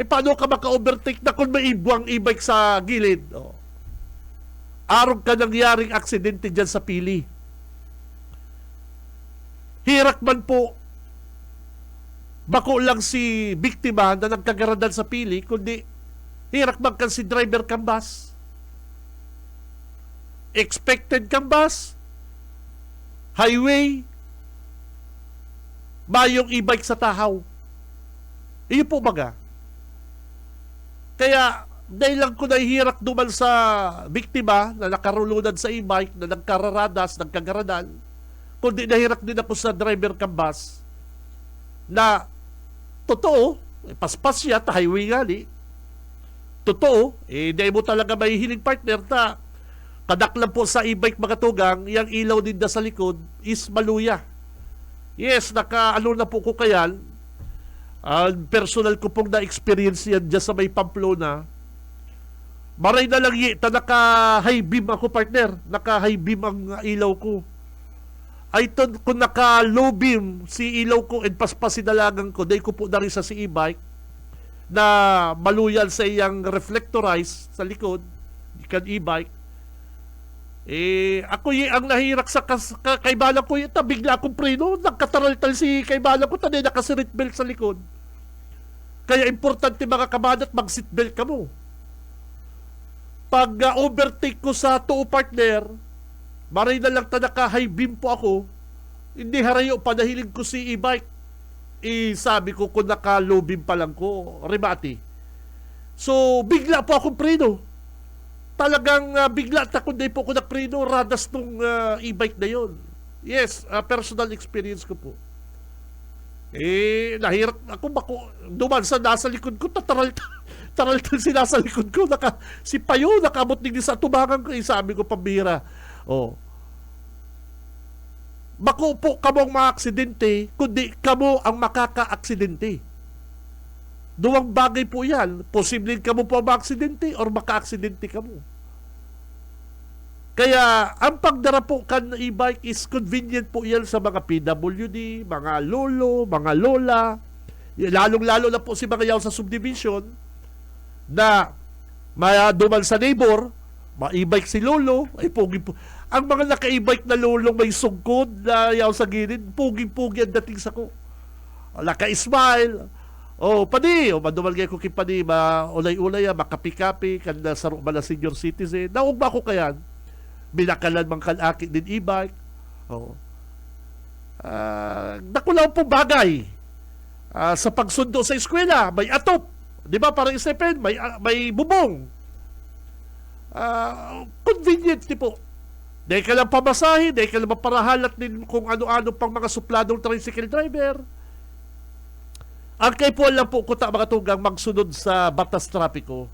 C: Paano ka maka-overtake na kung may ibuang e-bike sa gilid? Arong ka nangyaring aksidente dyan sa pili. Hirak man po, bako lang si biktima na nagkagaradan sa pili, kundi hirak man kan si driver kambas. Expected kambas, highway, mayong e-bike sa tahaw. Iyo po baga. Kaya dahil lang ko nahihirak duman sa biktima na nakarulunan sa e-bike, na nagkararadas, nagkagaradan, kundi nahirak din ako sa driver kambas na totoo, paspas siya, ta highway nga ni. Totoo, dahil mo talaga may hiling partner na kadaklan po sa e-bike mga tugang, yung ilaw din na sa likod is maluya. Yes, naka-ano na po ko kayan. Personal ko pong na-experience yan dyan sa may Pamplona. Maray na lang ta naka-high beam ako, partner. Naka-high beam ang ilaw ko. Ay kung naka-low beam si ilaw ko and paspasin dalagang ko, dahil ko po na rin sa si e-bike na maluyan sa iyang reflectorize sa likod, kan e-bike. Ako ang nahirak sa kaibala ko, bigla akong preno, nagkataraltal si kaibala ko, tanay naka-seatbelt sa likod. Kaya importante mga kabadat, mag-seatbelt ka mo. Pag overtake ko sa two partner, maray na lang naka-high beam po ako, hindi harayo, panahilig ko si e-bike. Sabi ko kung naka-low beam pa lang ko, remati. So, bigla po akong preno. Talagang bigla at kundi po ako nagpreno, radas nung e-bike na yon. Yes, personal experience ko po. Nahirap ako duman sa nasa likod ko, taral si nasa likod ko, si Payo, nakamot din sa tubangan ko, sabi ko, pambira. Bako po kamo ang maka-aksidente, kundi kamo ang makaka-aksidente. Duwang bagay po yan. Posibleng kamo po ang maka-aksidente or maka-aksidente kamo. Kaya, ang pagdara po kan e-bike is convenient po yan sa mga PWD, mga lolo, mga lola, lalong-lalo na po si mga yaw sa subdivision na duman sa neighbor, ma-e-bike si lolo, ay pogi po. Ang mga naka-e-bike na lolong may sungkod na yaw sa gilid, pogi-pogi ang dating sa ko. Naka-smile. Padi, madumal kayo ko kipadi, ulay-ulay, makapi-kapi, kanda sa rumah na senior citizen. Naugba ko kayan. Binakalan mang kalaki din e-bike. Nakulaw pong bagay. Sa pagsundo sa eskwela, may atop. Di ba, parang isipin, may bubong. Convenient po. Dahil ka lang pamasahin, dahil ka lang maparahalat din kung ano-ano pang mga supladong tricycle driver. Ang kay po lang po kuta mga tugang magsunod sa batas trapiko.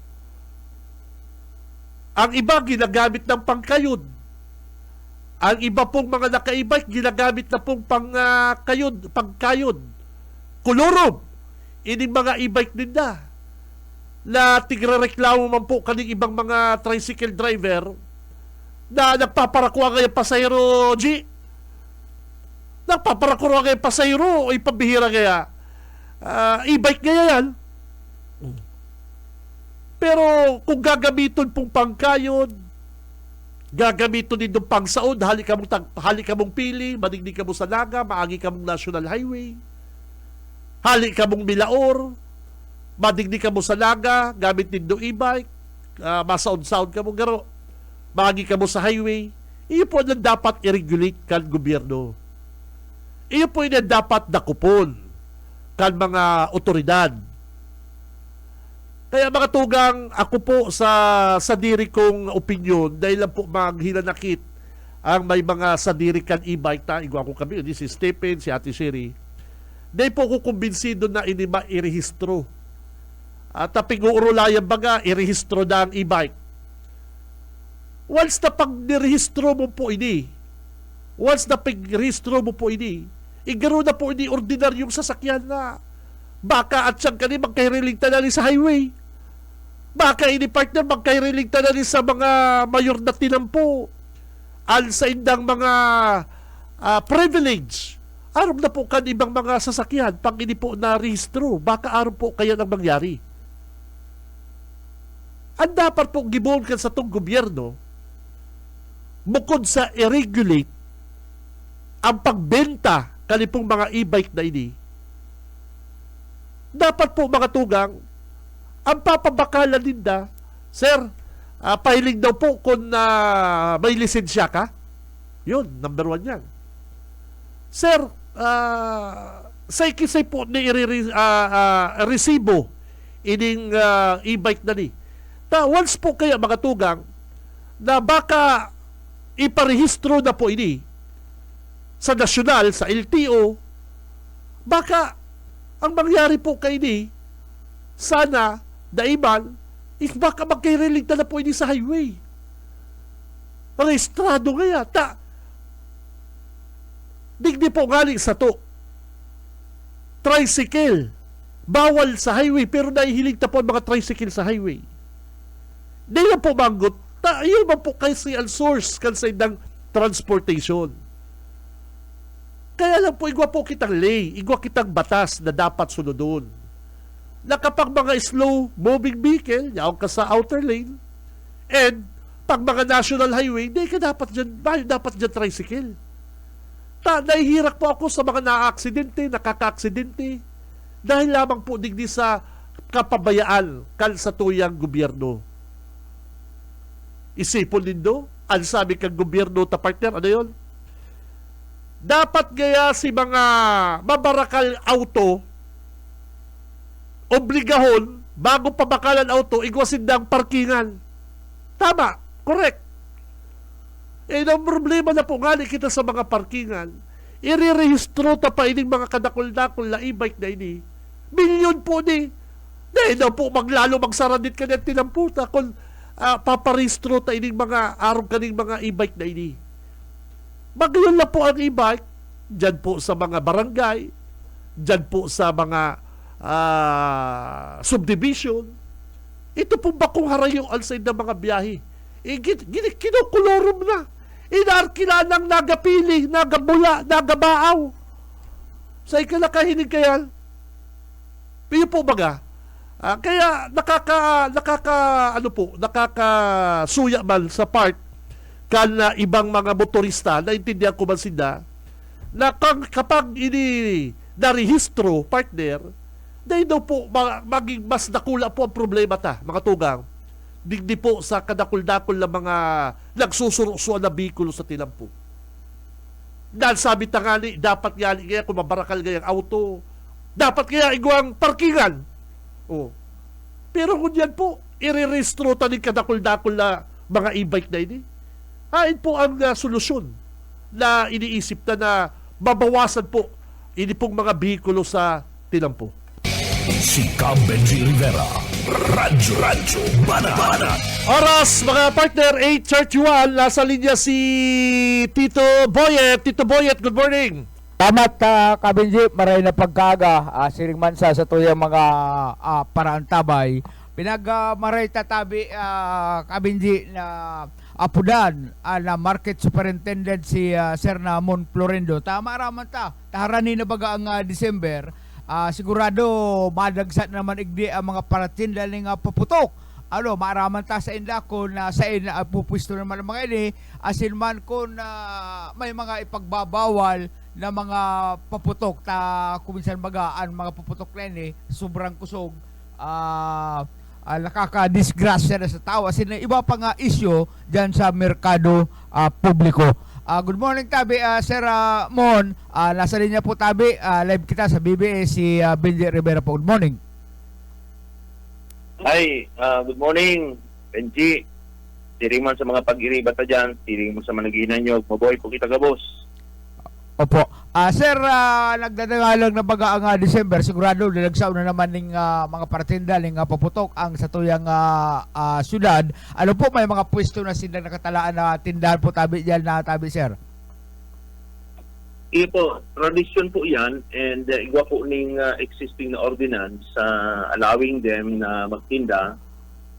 C: Ang iba ginagamit ng pangkayod. Ang iba pong mga naka-e-bike ginagamit na pong pangkayod. Kulorob. Ining mga e-bike din na tigre-reklamo man po kaning ibang mga tricycle driver na nagpaparakuha ngayon pasayro G. Nagpaparakuha ngayon pasayro o ipabihira kaya. E-bike kaya yan. Pero kung gagamiton pong pangkayod, gagamiton din ng pangsaod, hali ka mong pili, madigdig ka mo sa Naga, maagi ka mong National Highway, hali ka mong Milaor, madigdig ka mo sa Naga, gamit din ng e-bike, masaod-saod ka mong garo, maagi ka mo sa highway. Iyo po na dapat i-regulate kan gobyerno. Iyo po na dapat nakupon kan mga otoridad. Kaya mga tugang, ako po sa diri kong opinion, dahil lang po maghinanakit ang may mga sadiri kan e-bike ta, igwa ko kami, si Stephen, si Ate Sherry, dahil po ko kumbinsido na inima irehistro. At pag-uurulayan baga, irehistro na ang e-bike. Once na pag-nirehistro mo po ini, igaro na po ini ordinaryong sasakyan na baka at siyang kani magkairiling tanali sa highway. Baka ini partner magkairiling tanali sa mga mayor na tinampo. Al sa indang mga privilege. Aram na po kan ibang mga sasakyan pag ini po na-rehistro. Baka aram po kaya nang mangyari. Ang dapat po gibuon kan sa tong gobyerno, bukod sa i-regulate ang pagbenta kanipong mga e-bike na ini, dapat po mga tugang, ang papabakalan ninda, sir, pahiling daw po kung may lisensya ka. Yun, number 1 yan. Sir, say po ni resibo ining e-bike na ni. Once po kaya mga tugang na baka iparehistro na po ini sa nasyonal, sa LTO, baka ang mangyari po kay ini, sana, daiman, is baka magkaireling na po ini sa highway. Rehistrado kaya. Digdi po galing sa to. Tricycle. Bawal sa highway, pero nahihilig na po ang mga tricycle sa highway. Di na po manggot. Yun ba po kasi ang source kasi ng transportation. Kaya lang po, igwa po kitang lay, igwa kitang batas na dapat sunodon. Na kapag mga slow-moving vehicle, yaong ka sa outer lane, and pag mga national highway, di ka dapat dyan tricycle. Nahihirak po ako sa mga nakaka-aksidente, dahil lamang po digdi sa kapabayaan sa tuyang gobyerno. Isipon nindo, ang sabi kang gobyerno ta partner, ano yun? Dapat gaya si mga mabarakal auto, obligahon, bago pabakalan auto, igwasin ng parkingan. Tama, correct. Ang problema na po nga kita sa mga parkingan, irirehistro ta pa ining mga kadakol-dakol na e-bike na ini. Milyon po ni. Dahil na po magsaradit ka ng tinamputa kung paparehistro ta ining mga araw kaning mga e-bike na ini. Magyon na po ang e-bike dyan po sa mga barangay, dyan po sa mga subdivision. Ito po ba kung harayong outside ng mga biyahe? Kinukolorum na. Inarkila ng nagapili, nagabula, nagabaaw. Sa ikalakahinig kaya, piyo po baga, kaya nakakasuya man sa part kan ibang mga motorista, naintindihan ko man sila, na kapag ini narehistro, partner, dahil daw po maging mas nakula po ang problema mga tugang. Digdi po sa kadakul-dakul na mga nagsusurusuan na bikulo sa tinampo. Dahil sabi tangali, dapat kaya kung mabarakal gayang auto, dapat kaya igwang parkingan. Pero kung yan po, irirestro tanig kadakul-dakul na mga e-bike na ini. Hain po ang solusyon na iniisip na mabawasan po ini pong mga bikulo sa tinampo.
B: Si Benji Rivera, Radyo Banat.
C: Oras, mga partner, 8:31. Nasa linya si Tito Boyet. Tito Boyet, good morning.
F: Tamat Kabenji, maray na pagkaga, siring mansa sa tuyang mga paraantabay. Maray tatabi Kabenji na apudan na market superintendent si Sir Namon Florendo. Tama raman taharani na baga ang December. Sigurado madagsat naman igdi ang mga paratinda ng paputok. Maaraman ta sa inda kung sa ina pupwisto naman ang mga ini, asin man kung may mga ipagbabawal na mga paputok kuminsan bagaan mga paputok na ini, sobrang kusog, nakaka-disgrasya na sa tao. Asin iba pa nga isyo dyan sa merkado publiko. Good morning tabi, Sir Mon. Nasa linya po tabi, live kita sa BBS si Benji Rivera po. Good morning.
G: Hi, good morning, Benji. Tiring man sa mga pag-iribata dyan, tiring mo sa managinan nyo, mabuhay po kita ka, boss.
F: Opo. Sir, nagdadangalang na baga ang December, sigurado nilagsaw na naman ng mga paratinda ng paputok ang sa tuyang syudad. Ano po, may mga pwesto na sila nakatalaan na tindahan po tabi dyan na tabi, sir?
G: Iyo po, tradition po yan, and igwa po ng existing na ordinance allowing them na magtinda.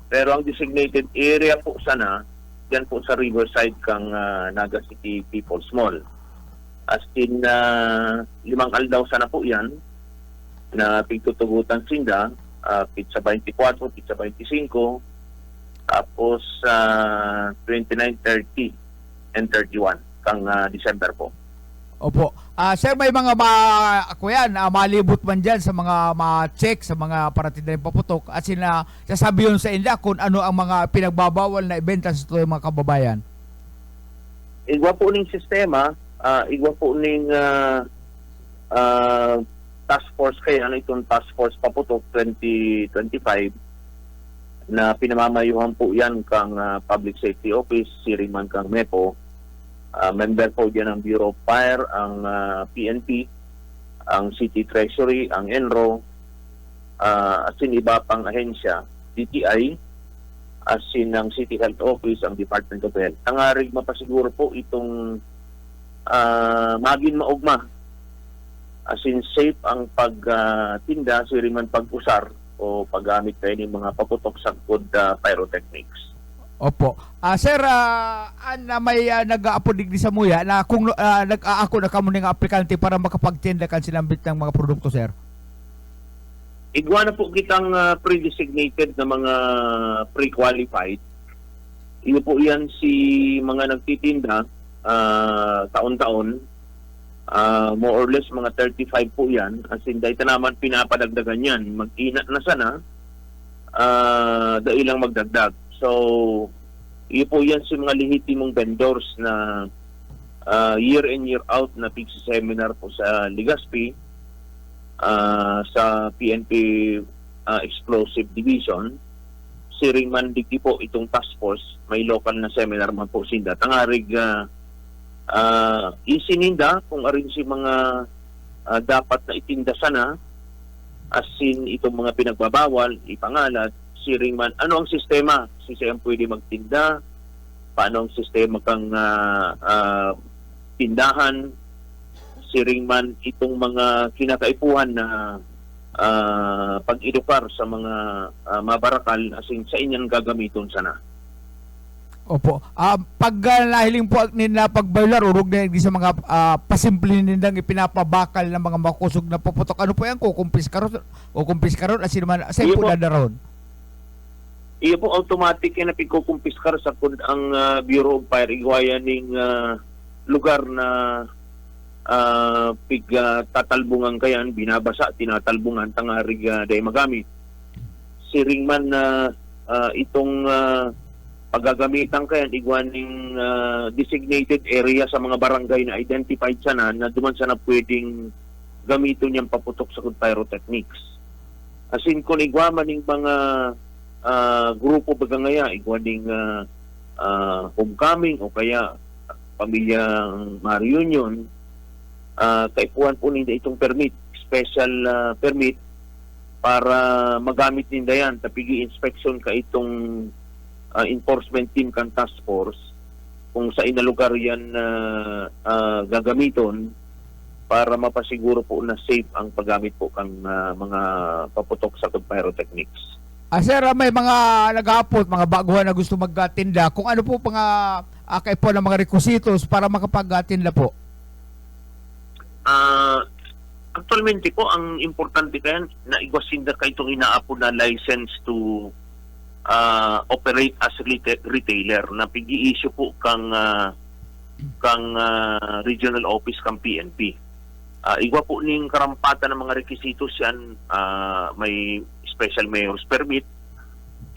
G: Pero ang designated area po sana, yan po sa Riverside kang Naga City People's Mall. As in, 5 aldaw sana po yan na pigtutugutan sinda, pizza 24, pizza 25, tapos 29, 30, and 31 kang December po.
F: Opo. Sir, may mga malibot man dyan sa mga ma-check, sa mga paratinda ng paputok, at sasabi yun sa inda kung ano ang mga pinagbabawal na ibenta sa mga kababayan.
G: Igwa po ng sistema, igwa po ng task force kaya itong task force paputok 2025 na pinamamayuhan po yan kang Public Safety Office, siriman kang MEPO. Member po dyan ang Bureau of Fire, ang PNP, ang City Treasury, ang ENRO, as in iba pang ahensya, DTI, as in ang City Health Office, ang Department of Health. Tangarig mapasiguro po itong maging maugma, as in safe ang pagtinda, siriman pag-usar o paggamit kayo ng mga paputok sa good pyrotechnics.
F: Opo. Sir, may nag-aapodig di sa muya na kung nag-aako na kamo ng aplikante para makapagtinda kan sinambit ng mga produkto, sir?
G: Igwa na po kitang pre-designated na mga pre-qualified. Iyo po yan si mga nagtitinda taon-taon. More or less mga 35 po yan. As in, dahil naman pinapadagdagan yan. Mag-inat na sana, dahil lang magdagdag. So, iyo po yan si mga lehitimong vendors na year in year out na seminar po sa Legazpi, sa PNP Explosive Division. Siring man digdi po itong task force, may local na seminar man po sinda. Tangarig isininda kung arin si mga dapat na itinda sana, as in itong mga pinagbabawal, ipangalat, siring man, ano ang sistema? Siyang pwede magtinda, paano ang sistema kang tindahan, siring man itong mga kinakaipuhan na pag-edukar sa mga mabarakal, as in sa inyong gagamiton sana.
F: Opo. Pag nahiling po nila pagbaylar, urog na di sa mga pasimple nindang ipinapabakal ng mga makusog na puputok. Ano po yan? Kukumpis karon asin man sa
G: Iyo
F: po
G: po.
F: dadaron.
G: Iyo po automatic yan na pikukumpiskar sa kung ang Bureau of Fire igwaya ning lugar na tatalbungan kayan, binabasa, tinatalbungan, tangarig day magamit. Siring man na itong paggagamitan kayan, igwaning designated area sa mga barangay na identified sana na duman sana pwedeng gamito niyang paputok sa pyrotechnics. As in, kung igwaman ng mga grupo baga ngaya, igwaning homecoming o kaya pamilyang reunion, kaipuhan po ninda itong permit, special permit para magamit ninda yan. Tapigi inspection ka itong enforcement team kan task force kung sa inalugar yan gagamiton para mapasiguro po na safe ang paggamit po kang mga paputok sa pyrotechnics.
F: Sir, may mga nag-aapot, mga baguhan na gusto magtinda. Kung ano po mga kay po ng mga requisitos para makapagtinda po?
G: Actualmente po, ang importante kayan na igwasinda ka itong inaapo na license to operate as retailer na pigi-issue po kang regional office kang PNP. Igwa po ning karampatan ng mga requisitos yan, may special mayor's permit,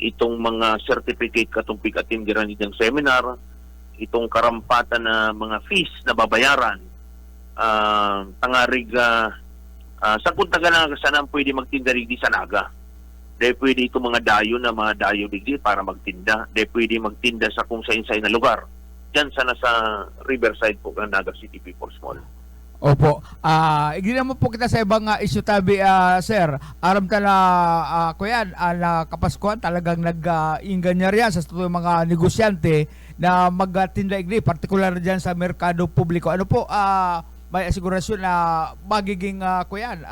G: itong mga certificate katong pig-attindiran ng seminar, itong karampatan na mga fees na babayaran, tangarig sa kuntaga lang sana pwede magtinda rin di sa naga. Dahil pwede itong mga dayo na mga dayo digdi para magtinda. Dahil pwede magtinda sa kung saan-saan na lugar. Diyan sana sa Riverside po ng Naga City People's Mall.
F: Opo. Igli naman po kita sa ibang issue tabi, sir. Aram ta na kuyan, na Kapaskuhan talagang nag-inganya riyan sa mga negosyante na magtinda igli, partikular diyan sa merkado publiko. Ano po, may asigurasyon na magiging kuyan,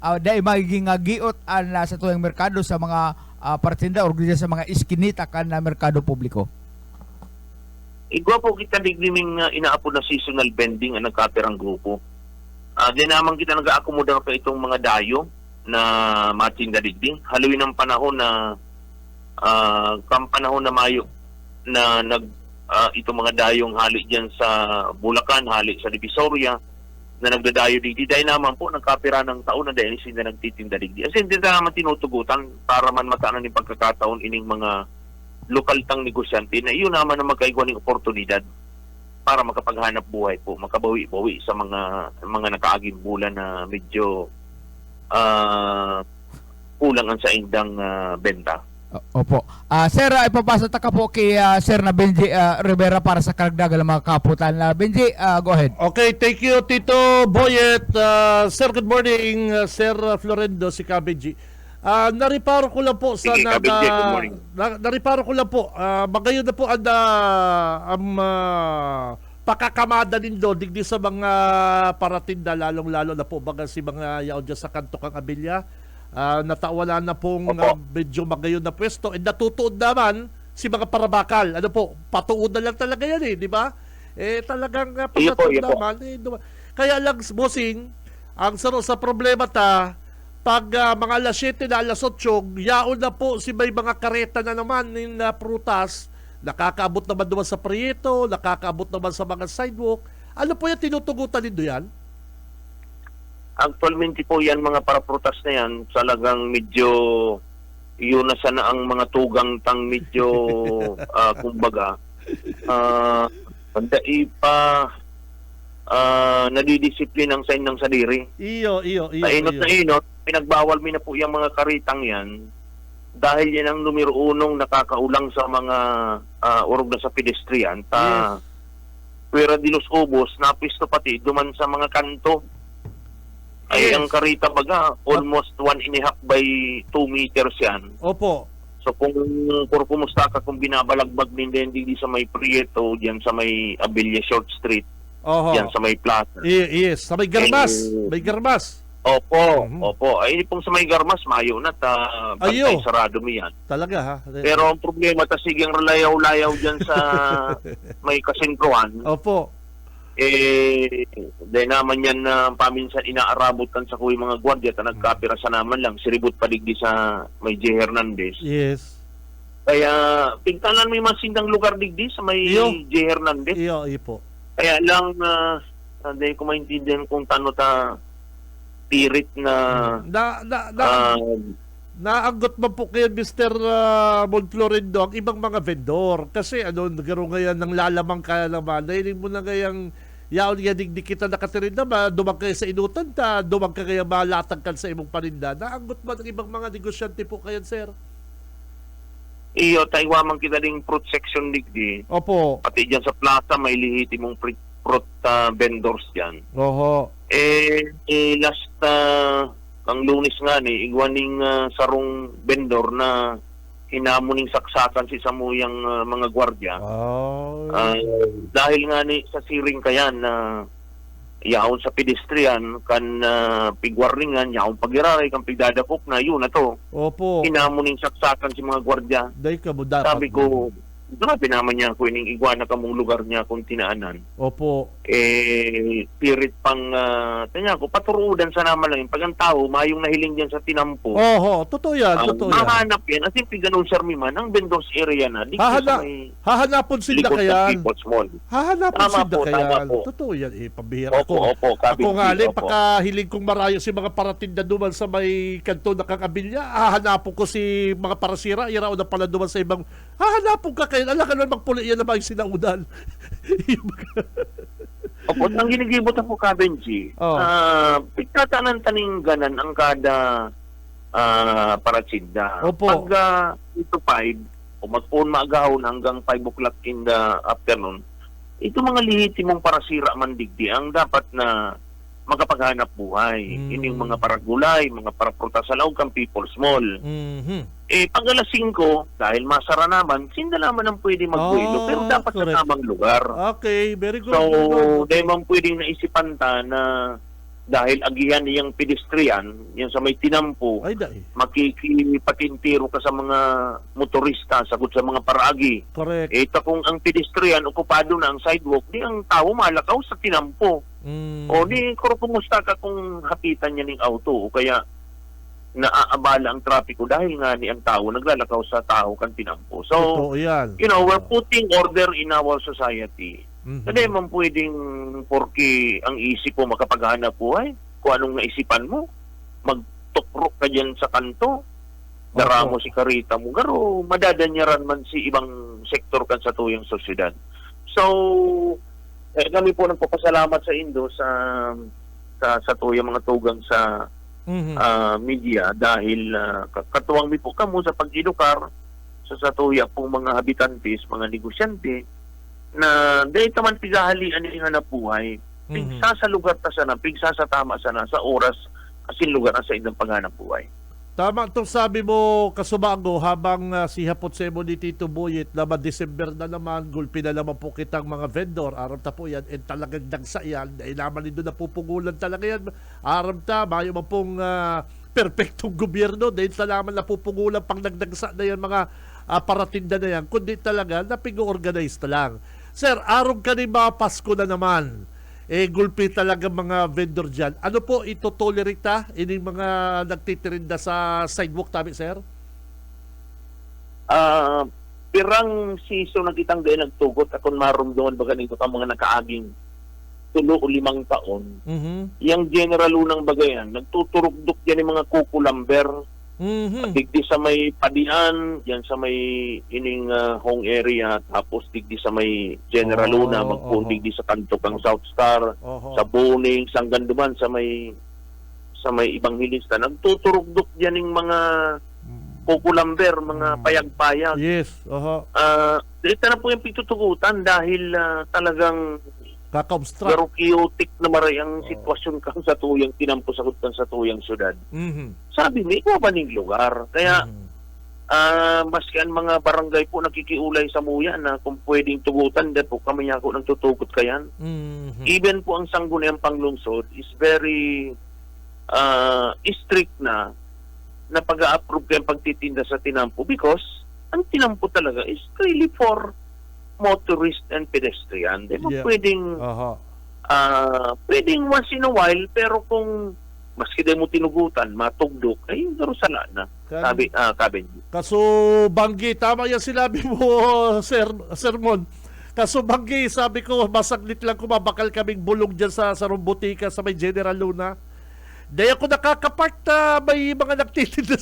F: dahil magiging giot sa tuwing merkado sa mga partinda o sa mga iskinita kan na merkado publiko.
G: Igwa po kita digdiming inaapo na seasonal vending ang nagkaperang grupo. Di naman kita nag-aakomodar pa itong mga dayo na matinda digding. Haluin ang panahon na panahon na Mayo na itong mga dayong hali dyan sa Bulacan, hali sa Divisoria, na nagdadayo digdi. Dahil naman po, nagkapira ng taon na dahil sila nagtitinda digdi. As hindi na naman tinutugutan para man mataanan yung pagkakataon ining mga lokal tang negosyante na iyon naman na magkaigwa ng oportunidad para makapaghanap buhay po, makabawi-bawi sa mga nakaaging bulan na medyo kulang ang sa indang benta.
F: Opo. Sir, ipapasa ta ka po kay Sir na Benji Rivera para sa karagdagan ng mga kaputan. Benji, go ahead.
C: Okay, thank you Tito Boyet. Sir, good morning. Sir Florendo, si Kabenji. Nariparo ko lang po sa
G: Sige, Kabenji, good morning.
C: nariparo ko lang po. Magayon na po ang pakakamada nindo digdi sa mga paratinda, lalong-lalo na po baga si mga yaon dyan sa kanto kang Abilya. Natawala na pong medyo magayon na pwesto, and natutuod naman si mga parabakal. Ano po, patuod na lang talaga yan di ba? Talagang
G: Iyo po, iyo po.
C: naman, kaya lang, bossing, ang sa problema pag mga alas 7 na alas 8, yaon na po si may mga kareta na naman ng prutas, nakakaabot naman naman sa Prieto, nakakaabot naman sa mga sidewalk. Ano po yan, tinutugutan nindo yan?
G: Actualmente po yan, mga paraprutas na yan, talagang medyo yun na sana ang mga tugang tang medyo kumbaga nadidisiplin ang sign ng sadiri.
C: Iyo.
G: Sa inot, pinagbawal mi na po yung mga karitang yan dahil yan ang numero unong nakakaulang sa mga urog na sa pedestrian. Pwera di Los Ubos, napisto pati duman sa mga kanto. Ay ang karita baga, almost 1.5 by 2 meters yan.
C: Opo.
G: So kung kumusta ka kung binabalagbag din di sa may Prieto, diyan sa may Abilia Short Street,
C: Oho.
G: diyan sa may plaza.
C: Yes, sa may Garmas.
G: Eh,
C: May Garmas.
G: Opo,
C: Mhm.
G: opo. Ay pong sa may Garmas, mayo na bantay
C: Ayo.
G: sarado mo yan.
C: Talaga ha.
G: Pero ang problema, sigang layaw-layaw diyan sa may kasentruhan,
C: Opo.
G: dahil naman yan na paminsan inaarabotan sa kuwi mga gwardiya ta nagkapira sa naman lang, siribot paligdi sa may J. Hernandez.
C: Yes.
G: Kaya pigtanan may masindang lugar digdi sa may
C: Iyo.
G: J. Hernandez.
C: Iyo po.
G: Kaya lang hindi ko maintindihan kung tano ta pirit na
C: Naanggot mo po kayo, Mr. Monflorendo, ang ibang mga vendor. Kasi nagkaroon ngayon ng lalamang ka naman. Nahiling mo na ngayang yaon nga digdi kita nakatirin naman, dumag kayo sa inutan dumag ka kaya malatag ka sa imong paninda. Naanggot mo ng ibang mga negosyante po kayo, sir?
G: iyo tayo kita ding fruit section digdi.
C: Opo.
G: Pati dyan sa plaza may lihitimong fruit vendors dyan.
C: Oho.
G: Last ang Lunes nga ni igwaning sarong vendor na hinamuning saksakan si samuyang mga gwardiya. Dahil nga ni sa siring kayan na yaon sa pedestrian kan pigwarningan yaon pagiraray kan pigdadakop na yun na to.
C: Opo.
G: Hinamuning saksakan si mga gwardiya.
C: Dahil ka mo dapat.
G: Sabi ko, grabe naman niya ko ining igwana kamong lugar niya kung tinaanan.
C: Opo.
G: Pirit pang tanya ko paturudan sa naman lang pag ang tao mayong nahiling diyan sa tinampo.
C: Oho, totoo yan, totoo yan.
G: Mahanap yan as in piganon sir man ang vendors area na dito sa may
C: Hahanapon sila
G: likod ng
C: kayan.
G: People's Mall.
C: Hahanapon
G: Tama
C: sila
G: po, tama
C: kayan.
G: po.
C: Totoo yan, pambihira
G: Opo,
C: ko.
G: opo, Kabinji,
C: Ako nga
G: opo.
C: pagkahiling kong marayo si mga paratinda duman sa may kanto na Kakabilya, hahanapon ko si mga parasira, irao na pala duman sa ibang, hahanapon ka kayo, alam ka naman magpuli yan na mga sinaudan.
G: Opo, ang ginigibot ako Kabenji, pagtatanan taning ganan ang kada paratinda.
C: Opo.
G: Pag ito 5, o mag-on maagahon hanggang 5 o'clock in the afternoon, ito mga lihitimong parasira man digdi ang dapat na makapaghanap buhay. Ini yung mga paragulay, mga paraprutas sa laog kang People's Mall. Pag alas 5, dahil masara naman, sinda naman ang pwede magbuelo, pero dapat
C: correct.
G: sa tamang lugar.
C: Okay, very good.
G: So,
C: very good.
G: dahil mong pwedeng naisipan ta na dahil agihan niyang pedestrian, yung sa may tinampo,
C: Ay, dahil.
G: makikipatintiro ka sa mga motorista, sagot sa mga paraagi.
C: Correct.
G: Ito kung ang pedestrian, okupado na ang sidewalk, di ang tao malakaw sa tinampo. O di, kumusta ka kung hapitan niya ng auto, o kaya naaabala ang trapiko dahil nga ni ang tao naglalakaw sa tao kan tinampo. So,
C: Totoo yan.
G: we're putting order in our society. Hindi man pwedeng porke ang isip mo makapaghanap buhay, kung anong naisipan mo, magtukrok ka dyan sa kanto, dara mo si karita mo, garo, madadanyaran man si ibang sektor kan sa tuyang sosyedad. So, kami po nagpapasalamat sa Indo sa tuyang mga tugang sa media dahil katuwang mi po kamo sa pag-edukar sa satuya pong mga habitantes, mga negosyante, na dahil taman pigahalian ni hanap buhay, pigsa sa lugar ta sana, pigsa sa tama sana, sa oras, asin lugar na sa indang paghanap buhay.
C: Tama itong sabi mo, Kasubago, habang si Hapot Semo ni Tito Boyet, naman December na naman, gulpi na naman po kitang mga vendor, aram ta po yan, and talagang dagsa yan, dahil naman nito napupungulan talaga yan, aram ta, mayo man pong perfectong gobyerno, dahil sa naman napupungulan pang nagdagsa na yan, mga paratinda na yan, kundi talaga, napig-organize na lang. Sir, aram ka ni mga Pasko na naman, gulpi talaga mga vendor dyan. Ano po ito-tolerate ining mga nagtitirinda sa sidewalk tabi, sir?
G: Pirang season na kitang dahil nagtugot akong marumdoon baga nito ang mga nakaaging 3 o 5 taon. Yang general unang bagayan, nagtuturugdok yan yung mga kukulamber. Digdi sa may Padian, yan sa may ining home area, tapos digdi sa may General Luna, magpundig di sa kanto kang South Star, sa Boning, sa Ganduman, sa may ibang hilista. Nagtuturugdok yan yung mga kukulamber, mga payag-payag.
C: Yes,
G: Ito na po yung pitutugutan dahil talagang
C: kaka-obstruct.
G: pero chaotic na maray ang sitwasyon kang sa tuyang tinampusakot kang sa tuyang syudad. Sabi ni, ikaw ba ning lugar? Kaya, maski ang mga barangay po nakikiulay sa muya na kung pwedeng tugutan, dahil po kami niya ako nang tutugot kayan. Even po ang sangguniang panglungsod is very strict na pag-a-approve kayong pagtitinda sa tinampo because ang tinampo talaga is really for motorist and pedestrian. Di ba pwedeng pwedeng once in a while, pero kung maski di mo tinugutan, matugdok, ay garo sala na. Sabi, Kabenji.
C: Kaso Banggi, tama yan sinabi mo, Sermon. Kaso Banggi, sabi ko, masaglit lang kumabakal kaming bulong dyan sa Rumbutika, sa may General Luna. Dahil ako nakakapark na may mga nagtitinda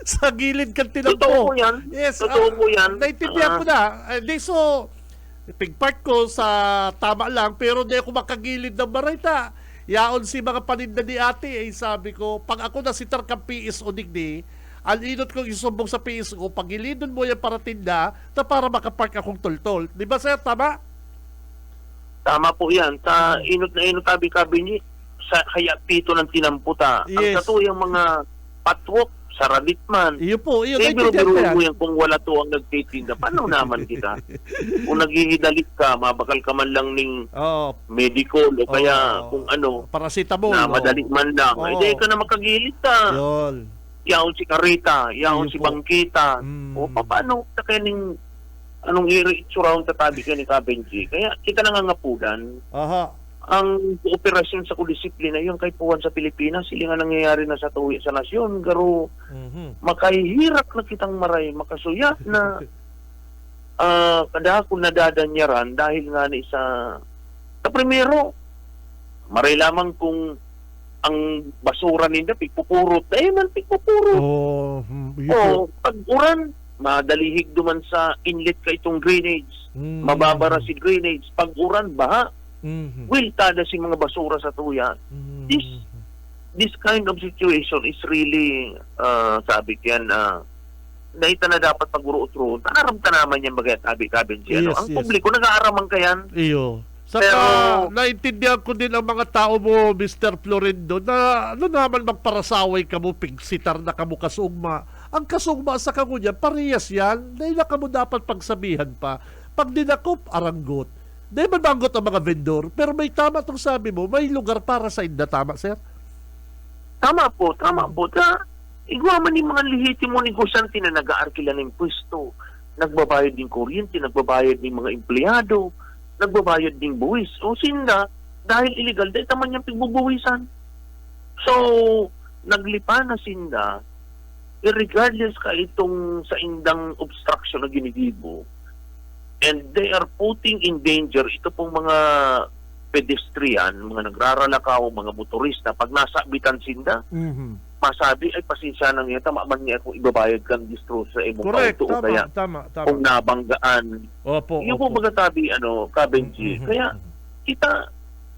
C: sa gilid kantinan ko.
G: Totoo po yan.
C: Yes,
G: Totoo po yan.
C: Naintindihan ko na. So, pigpark ko sa tama lang, pero di ako makagilid ng barayta. Yaon si mga paninda ni ate, sabi ko, pag ako na si Tarkang PS o digdi, ang inot kong isumbong sa PS ko, pagilidon mo yan para tinda, para makapark akong tol-tol. Di ba, sir? Tama?
G: Tama po yan. Inot na inot tabi-kabi niya. Sa kaya pito ng tinamputa. Ang katuyang mga patwok sa Raditman.
C: Iyo po, iyo.
G: Biro-biro mo yan kung wala to ang nagtitinda. Paano naman kita? Kung naghihidalit ka, mabakal ka man lang ning medical o kaya kung ano,
C: paracetamol.
G: Na madali man lang. Ay, di ka na makagilid ka.
C: Yun.
G: Yaon si Karita, yaon si Bangkita. O paano sa kaning anong i-surround tatabi ka ni Kabenji? Kaya kita nangangapudan. Ang operasyon sa kudisiplina yung kay puwan sa Pilipinas, sila nga nangyayari na sa tuwi sa nasyon, garo makahihirap na kitang maray, makasuya na kada ako nadadanyaran dahil nga ni sa primero, maray lamang kung ang basura ninda pigpupurot, man pigpupurot. Pag-uran, madalihig duman sa inlet ka itong drainage, mababara si drainage, pag-uran, baha. Tada si mga basura sa tuya. This kind of situation is really sabi yan dahil na dapat pag-uruot-uruot naaramta naman yan bagay tabi-tabi ang publiko nag-aaraman kayan
C: saka naintindihan ko din ang mga tao mo, Mr. Florindo, na ano naman magparasaway ka mo, pigsitar na ka mo kasugma. Ang kasugma sa kagunya parehas yan, dahil na ka mo dapat pagsabihan pa pag dinakop, aranggot. Dahil mabangot ang mga vendor, pero may tama itong sabi mo, may lugar para sa inda. Tama, sir?
G: Tama po. Igwa man yung mga lehitimo negosyante na nag-aarkila ng pwesto, nagbabayad din kuryente, nagbabayad din mga empleyado, nagbabayad din buwis. O sinda, dahil illegal, dahil taman niyang pigbubuwisan. So, naglipa na sinda, regardless ka itong sa indang obstruction na ginigibo, and they are putting in danger ito pong mga pedestrian, mga nagraralakaw, mga motorista, pag nasa bitan sinda, masabi, ay pasensya nang yan, tama man niya kung ibabayad kang distro sa imong auto o kaya kung nabanggaan. Yung po magatabi, Kabenji. Kaya kita,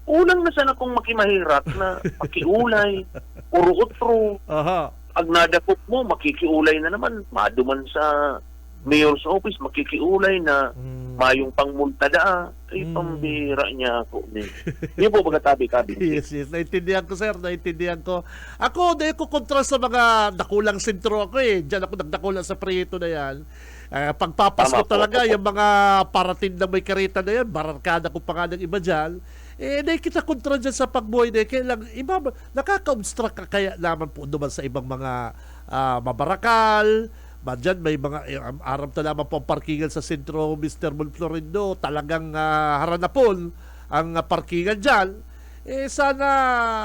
G: ulang na sana kung makimahirap na makiulay, uro-utro. Pag nadakop mo, makikiulay na naman, maduman sa mayor's office makikiulay na mayong pangmulta da. Ay, pambira niya ako. Yun po pagkatabi-tabi.
C: Yes, yes. Naintindihan ko, sir. Naintindihan ko. Ako, dahil ko kontra sa mga dakulang sentro ako eh. Diyan ako nagdakulang sa Prieto na yan. Pagpapasko
G: Tama po.
C: talaga, yung mga parating na may karita na yan, barangkada ko pa nga ng iba dyan, dahil kita kontra dyan sa pagbuhay na kailang iba, nakaka-obstruct ka kaya naman po naman sa ibang mga mabarakal. Diyan may mga aram na naman po ang parkingan sa sentro, Mr. Monflorindo. Talagang haranapon ang parkingan dyan. Sana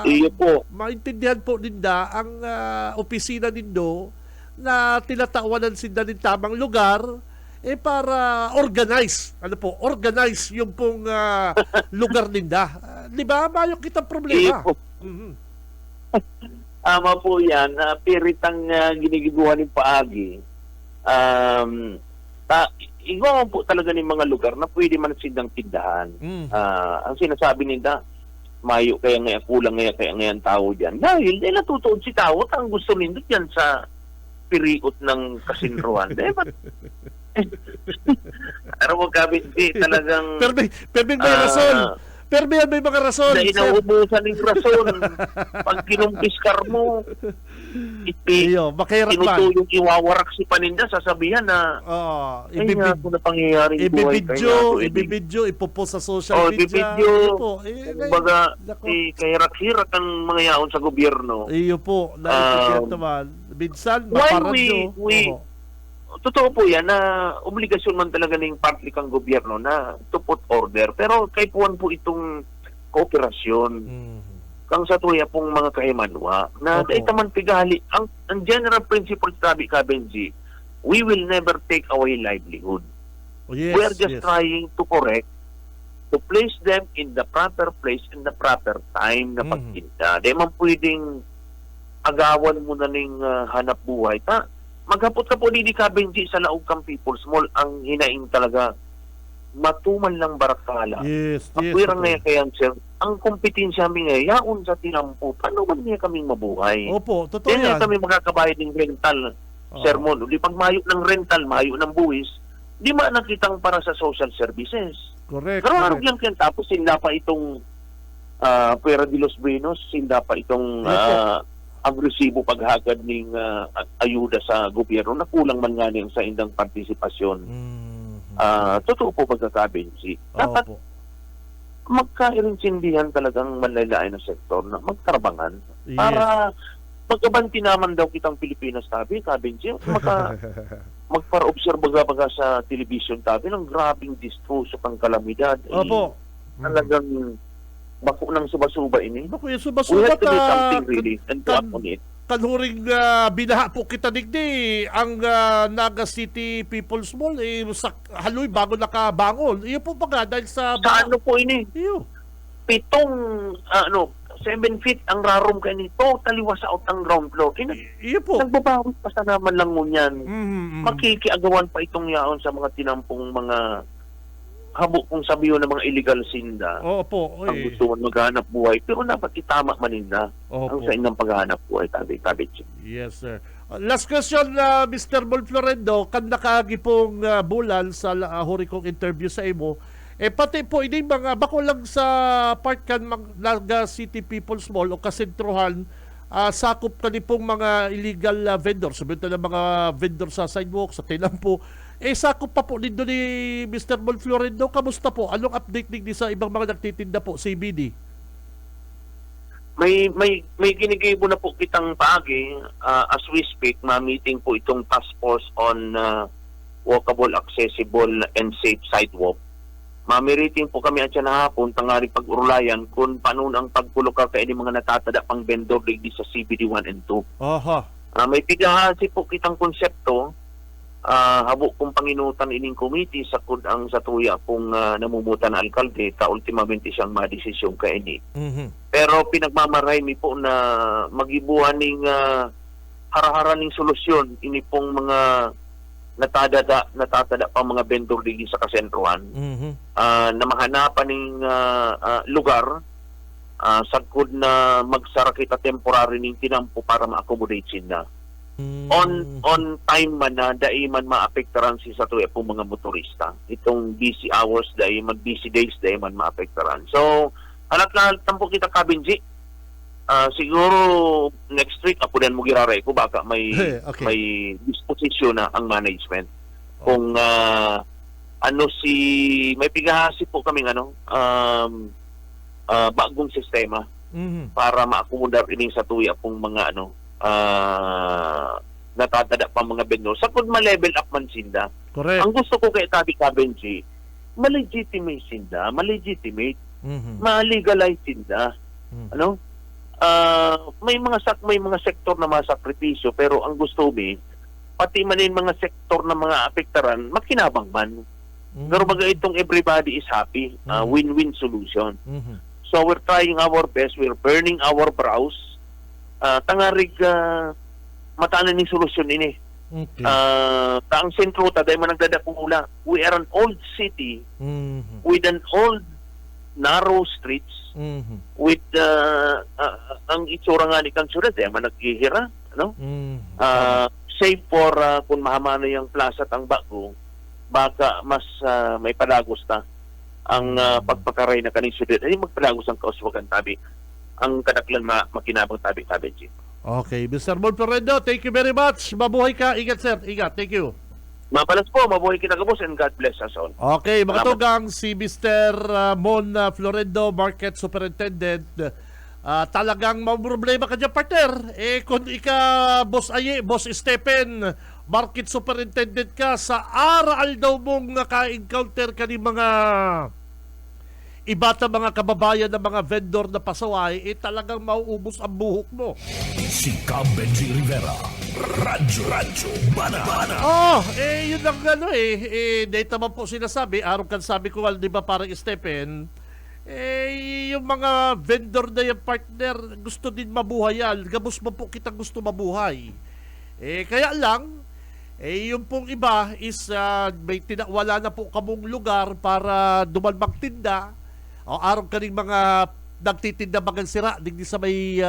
G: Iyo po.
C: maintindihan po ninda ang opisina nindo na tinatawanan sinda ng tamang lugar para organize. Organize yung pong lugar ninda. Di ba? Mayroon kitang problema.
G: Iyo po.
C: Mhm.
G: Tama po yan. Piritang ginigibuhan ng paagi. Igawa po talaga ng mga lugar na pwede man silang tindahan. Ang sinasabi nila, mayo kaya ngayon, kulang kaya ngayon tao dyan. Dahil natutuod si tao at ang gusto nindot yan sa piriot ng kasinruan. Pero mo kabit, talagang...
C: Pero may rason. Pero may mga rason.
G: Na inaubusan ng rason. Pag kinumpiskar mo,
C: Iyo, makahirap ba?
G: tinutuyong iwawarak si paninda, sasabihan na ay nga po na pangyayari yung buhay
C: ibibidyo, ipopost sa social media.
G: Ibibidyo.
C: Iyo po.
G: Kumbaga,
C: Nako.
G: kahirak-hirak ang mga yaon sa gobyerno.
C: Iyo po, naintindihan naman. Minsan,
G: While
C: maparadyo.
G: totoo po yan na obligasyon man talaga ng public ang gobyerno na to put order. Pero kaipuan po itong kooperasyon. Kang sa tuya pong mga kahimanwa na
C: Opo.
G: dahil man pigali ang general principle sabi ka Benji, we will never take away livelihood.
C: Yes,
G: We are just
C: yes.
G: trying to correct, to place them in the proper place in the proper time na pagtinda. Di man pwedeng agawan mo na ng hanap buhay. Maghapot ka po ni ka Benji sa laog kang People's Mall ang hinaing talaga matuman lang barakala.
C: Yes, yes.
G: Akwirang
C: totoo.
G: ngayon kaya, sir, ang kompetensya mi ngayon, yaon sa tinampo, paano man niya kaming mabuhay?
C: Opo, totoo
G: Kaya
C: yan.
G: kami makakabayad ng rental, Sir Mon. Di pag mayo ng rental, mayo ng buwis, di man nakitang para sa social services.
C: Correct.
G: Pero
C: correct.
G: araw lang yan, tapos sinda pa itong Puera de los Buenos, sinda pa itong agresibo paghagad ng ayuda sa gobyerno, na kulang man nga niya sa indang partisipasyon. Totoo po pagkakabensi. Dapat
C: Opo.
G: magkairinsindihan talagang manlalain na sektor na magtarbangan
C: Yes.
G: para magkabanti naman daw kitang Pilipinas tabi, kabensi, magpara-observe baga sa television tabi ng grabing distrusok ang kalamidad.
C: Opo.
G: Talagang bako ng subasuba ini.
C: Naku, yung
G: We
C: subasubat
G: have to do something really and to act on it.
C: kanhuring binaha po kita digdi ang Naga City People's Mall sa haloy bago nakabangon. Iyo po ba dahil sa
G: Sa ano po ini?
C: Iyo.
G: 7 feet ang rarom kayo ni totally was out ang ground floor.
C: Iyo po.
G: Nagbabawis pa sa naman lang ngunyan.
C: Mhm.
G: Makikiagawan pa itong yaon sa mga tinampong mga habo kung sabiyo ng mga illegal sinda.
C: Opo.
G: Ang gusto mo maghanap buhay. Pero dapat itama maninda ang
C: Opo.
G: sa inyong paghanap buhay. Tabi.
C: Yes, sir. Last question, Mr. Monflorindo, kan nakagi pong bulan sa huri kong interview sa imo, pati po, hindi mga, bako lang sa part kan Naga City People's Mall o kasentruhan, sakop ka ni pong mga illegal vendors, sabihin na mga vendor sa sidewalk, sa tinampo, sakop pa po dito ni Mr. Monflorindo. Kamusta po? Anong update din sa ibang mga nagtitinda po, CBD?
G: May ginigibo na po kitang paagi as we speak, ma-meeting po itong task force on walkable, accessible, and safe sidewalk. Mamiriting po kami at siya na hapon, tangari pag-urulayan kung paano ang pagpulokar kayo ng mga natatada pang vendor di sa CBD 1 and 2.
C: Aha.
G: May pigahasi po kitang konsepto, habo kong panginutan ining committee sa ang sa tuya kung namumutan na alkalde, ultimamente siyang madesisyon kaini.
C: Mhm.
G: Pero pinagmamaray mi po na magibuhan ng haraharan ng solusyon ini pong mga natatada pa mga vendor digi sa kasentruhan
C: Mhm.
G: na mahanapan ng lugar sagkod na magsara kita temporary ning tinampo para ma-accommodate sila. On time man na dai man maapektaran si sa tuya pong mga motorista. Itong busy hours dai man, busy days dai man maapektaran. So alat na tampo kita kabinji. Siguro next week apunan mo giraray ko baka may
C: Okay.
G: may disposition na ang management. Kung may pigahasi po kaming bagong sistema
C: Mhm.
G: para maakomodar ining sa tuya pong mga natatada pa mga vendor. Sa kung ma-level up man sinda.
C: Correct.
G: Ang gusto ko kay Tabi Kabenji, ma-legitimate sinda, ma-legitimate,
C: Mhm.
G: ma-legalize sinda.
C: Mhm.
G: Ano? May mga sektor na masakripisyo pero ang gusto mi pati manin mga sektor na mga apektaran makinabang man.
C: Mhm.
G: Pero baga itong everybody is happy, win-win solution.
C: Mhm.
G: So we're trying our best, we're burning our brows. Tangarig matanan ni solusyon ini.
C: Okay.
G: Taang sentro ta dahil man nagdadakula. We are an old city
C: Mhm.
G: with an old narrow streets
C: Mhm.
G: with ang itsura nga ni Kansura dahil man naghihira, no?
C: Mhm.
G: Save for kung mahama na yung plaza at ang bago, baka mas may palagos ta ang pagpakaray na kaning syudad. Ay magpalagos ang kauswagan tabi. Ang kadaklan makinabang tabi.
C: Okay, Mr. Mon Florendo, thank you very much. Mabuhay ka. Ingat, sir. Ingat. Thank you.
G: Mapalas po, mabuhay kita kabos and God bless us all.
C: Okay, mga
G: Salamat.
C: tugang, si Mr. Mon Florendo, Market Superintendent. Talagang problema ka dyan, partner. Kung Boss Aye, Boss Stephen, Market Superintendent ka, sa aral daw mong naka-encounter ka ni mga iba ta mga kababayan ng mga vendor na pasaway, talagang mauubos ang buhok mo.
B: Si Benji Rivera, Radyo Bana.
C: Yun lang data man po sinasabi, araw kan sabi ko, di ba parang Stephen, yung mga vendor na yung partner, gusto din mabuhay yan. Gabos mo po kitang gusto mabuhay. Kaya lang, yung pong iba is wala na po kamong lugar para duman magtinda. Araw kaning mga nagtitinda magang sira, digdi sa may,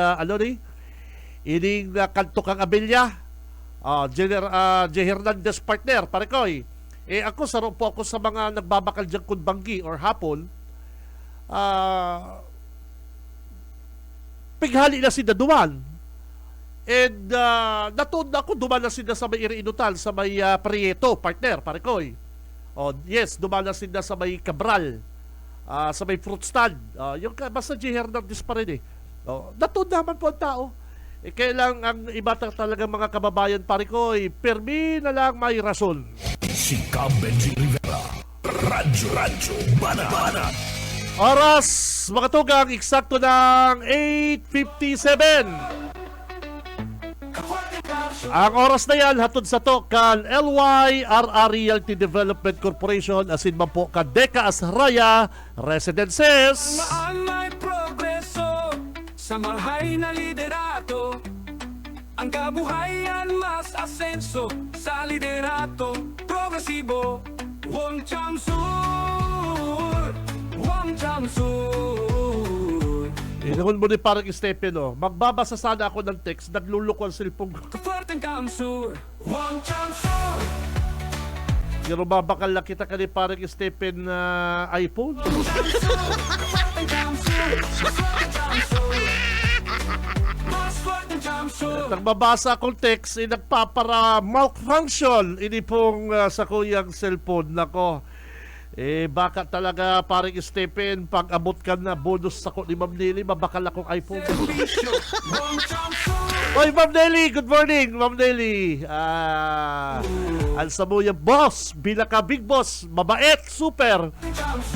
C: ining kanto kang Abelya, J. Hernandez partner, parekoy. Ako, saro po ako sa mga nagbabakal dyan kung banggi or hapon, pighali na si Daduan. And natuod na ako, duman na sila sa may Iriinutal, sa may Prieto, partner, parekoy. Yes, duman na sila sa may Cabral, sa may fruit stand. Yung basta J. Hernandez pa rin natuod naman po ang tao. Kailang ang iba talaga mga kababayan, parekoy, permi na lang may rason.
B: Si Benji Rivera, Radyo Bana.
C: Oras, mga tugang, eksakto ng 8:57. Ang oras na yan, hatod sa to kan LYRR Realty Development Corporation, asin man po ka Deka Asraya Residences.
E: Maan may progreso sa mahay na liderato. Ang kabuhayan mas asenso sa liderato progresibo. Wong Cham Sur, Wong Cham Sur.
C: Inahon mo ni parang Stephen, magbabasa sana ako ng text, nagluloko ang cellphone ko.
E: Kapuerteng Cham Sur, Wong Cham Sur.
C: Pero babakal na kita ka ni parang Stephen na iPhone. Nagbabasa akong text, nagpapara malfunction ini pong sa kuyang cellphone. Nako, baka talaga parang Stephen, pag abot ka na bonus ako ni Ma'am Nelly, mabakal akong iPhone. Oy, Ma'am Nelly, good morning, Ma'am Nelly. Ang sabuya, boss, bilaka big boss, mabait, super,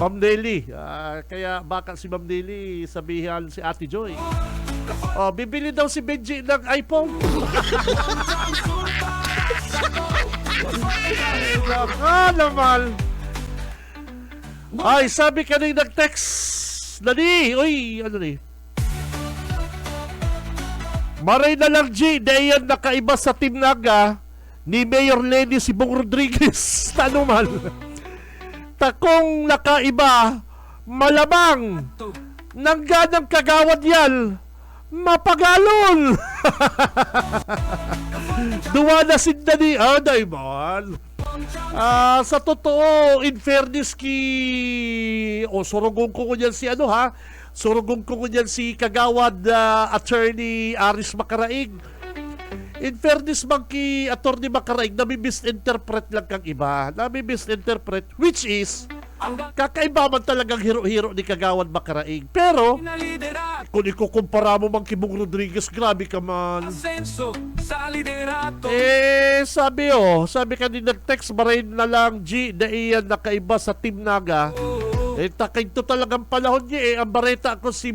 C: Ma'am Nelly. Kaya baka si Ma'am Nelly sabihan si Ate Joy, bibili daw si Benji ng iPhone. Naman. Ay, sabi ka nang nag-text. Nani, uy, ano ni? Maray na lang, G, dayan nakaiba sa Team Naga ni Mayor Lenny si Bong Rodriguez. Tano man. Takong nakaiba, malamang nangganang kagawad yan. mapagalon. Duwa na sinda ni Aday man. Sa totoo, in fairness surugong ko yan si surugong ko yan si Kagawad Attorney Aris Macaraig. In fairness man ki Attorney Macaraig, nami-misinterpret lang kang iba. Nami-misinterpret, which is, kakaiba man talagang hero-hero ni Kagawad Macaraig. Pero,
E: na liderato,
C: kung ikukumpara mo man kay Bong Rodriguez, grabe ka man.
E: asenso sa liderato.
C: Sabi ka din nag-text, maray na lang, G, na iyan nakaiba sa Team Naga. Takay to talagang panahon niya ang bareta ko si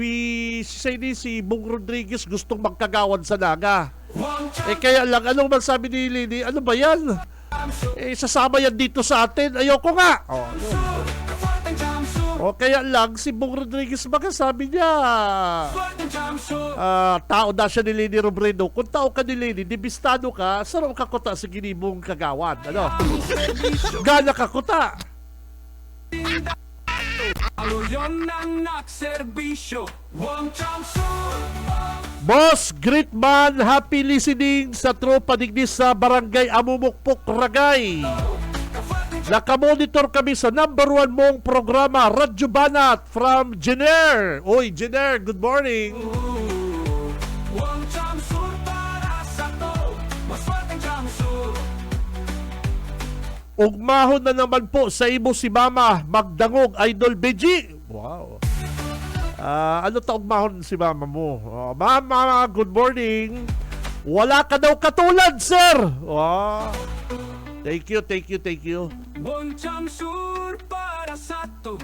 C: Bong Rodriguez gustong magkagawad sa Naga. Kaya lang, ano man sabi ni Lini, ano ba yan? Sasama yan dito sa atin, ayoko nga. Kaya lang, si Bong Rodriguez baka sabi niya, tao na siya ni Lini Robredo. Kung tao ka ni Lini, dibistado ka, sarap kakuta sa ginibong kagawad. Ano? Gana kakuta.
E: Aluyon ng nakserbisyo, Wong Chamsu.
C: Boss, great man, happy listening sa tropa dignis sa Barangay Amumukpok, Ragay. Nakamonitor kami sa #1 mong programa, Radyo Banat from Jenner. Oy, Jenner, good morning.
E: Wong Chamsu para sa to, maswateng Chamsu.
C: Ugmahon na naman po sa imo si Mama Magdangog, Idol Beji. Wow. Ano ta ugmahon si Mama mo? Mama, good morning. Wala ka daw katulad, sir. Wow. Thank you.
E: Wong Chamsu para sa to,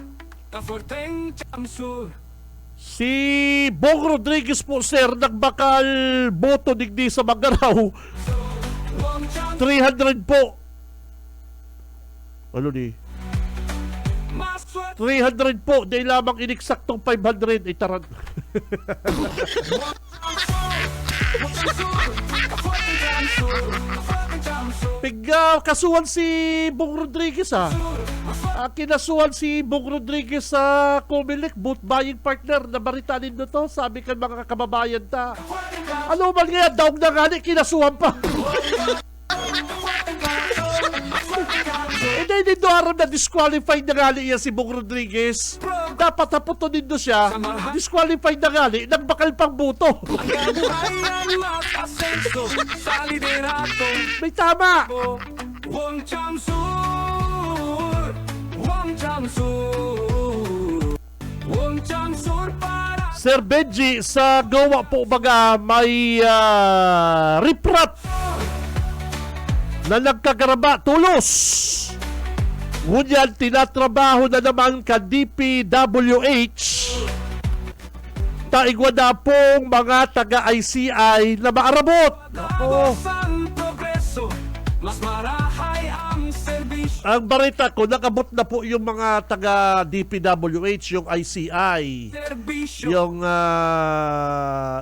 E: kaforteng Chamsu.
C: Si Bong Rodriguez po, sir, nagbakal boto digdi sa Magaraw.
E: Wong Chamsu
C: 300 po. Ano ni?
E: maswat
C: 300 po. Dahil lamang ineksaktong 500. Ay, tarad.
E: kaforteng Chamsu, kaforteng Chamsu.
C: Kasuhan si Bong Rodriguez, kinasuhan si Bong Rodriguez sa Comelec, booth buying partner. Nabaritanin na to. Sabi kan mga kababayan ta. Ano man nga, daog na nga kinasuhan pa. Hindi dito aram na disqualified na gali yan si Bong Rodriguez. Dapat naputo dito siya. Disqualified na gali. Nagbakal pang buto.
E: Kabuhayan mas asenso sa liderato.
C: May tama.
E: Wong Chamsu, Wong Chamsu, Wong Chamsu para
C: Sir Benji, sa gawa po baga may riprap na nagkagaraba tulos. Ngunyan, tinatrabaho na naman ka DPWH. Taigwa na pong mga taga-ICI na maarabot.
E: ang progreso, mas marahay ang serbisyo.
C: Ang barita ko, nakabot na po yung mga taga-DPWH, yung ICI,
E: Serbisyo,
C: yung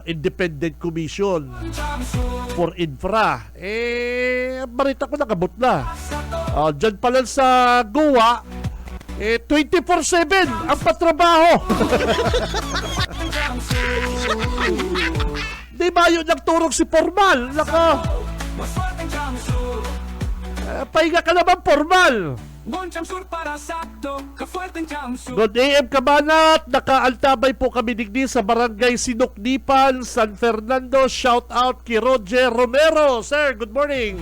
C: Independent Commission
E: Chamsu,
C: for Infra. Ang barita ko, nakabot na. Diyan pala sa Goa, 24/7 ang patrabaho. Di ba yun nagturog si Formal? Nako,
E: maswateng Chamsu.
C: pahinga ka naman Formal.
E: Wong Chamsu para sa to, kafuerteng Chamsu.
C: Good AM Kabanat, nakaaltabay po kami digdi sa Barangay Sinukdipan, San Fernando. Shout out kay Roger Romero. Sir, good morning.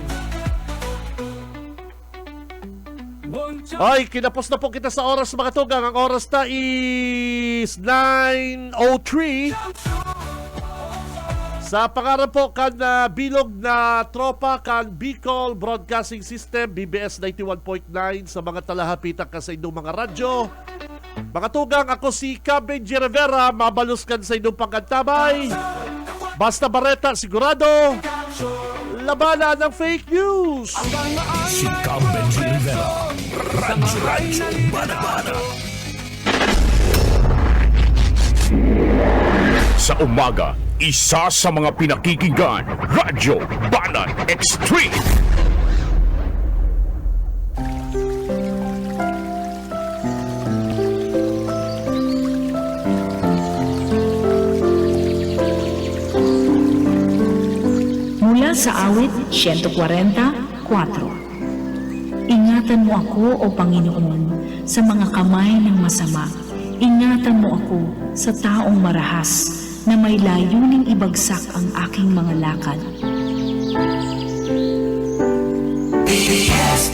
E: Wong Chamsu,
C: Ay, kinapos na po kita sa oras mga tugang. Ang oras na is 9:03. Sa pangarap po kan bilog na tropa kan Bicol Broadcasting System, BBS 91.9 sa mga talahapitang ka sa inyong mga radyo. Mga tugang, ako si Benji Rivera, mabaluskan sa inyong pagkantabay. Basta bareta, sigurado, labanan ng fake news.
B: Si Benji Rivera, Radyo Bana. Sa umaga, isa sa mga pinakikinggan, Radyo Banat Extreme.
A: sa awit 144. Ingatan mo ako, O Panginoon, sa mga kamay ng masama. Ingatan mo ako sa taong marahas na may layuning ibagsak ang aking mga lakad.
E: BBS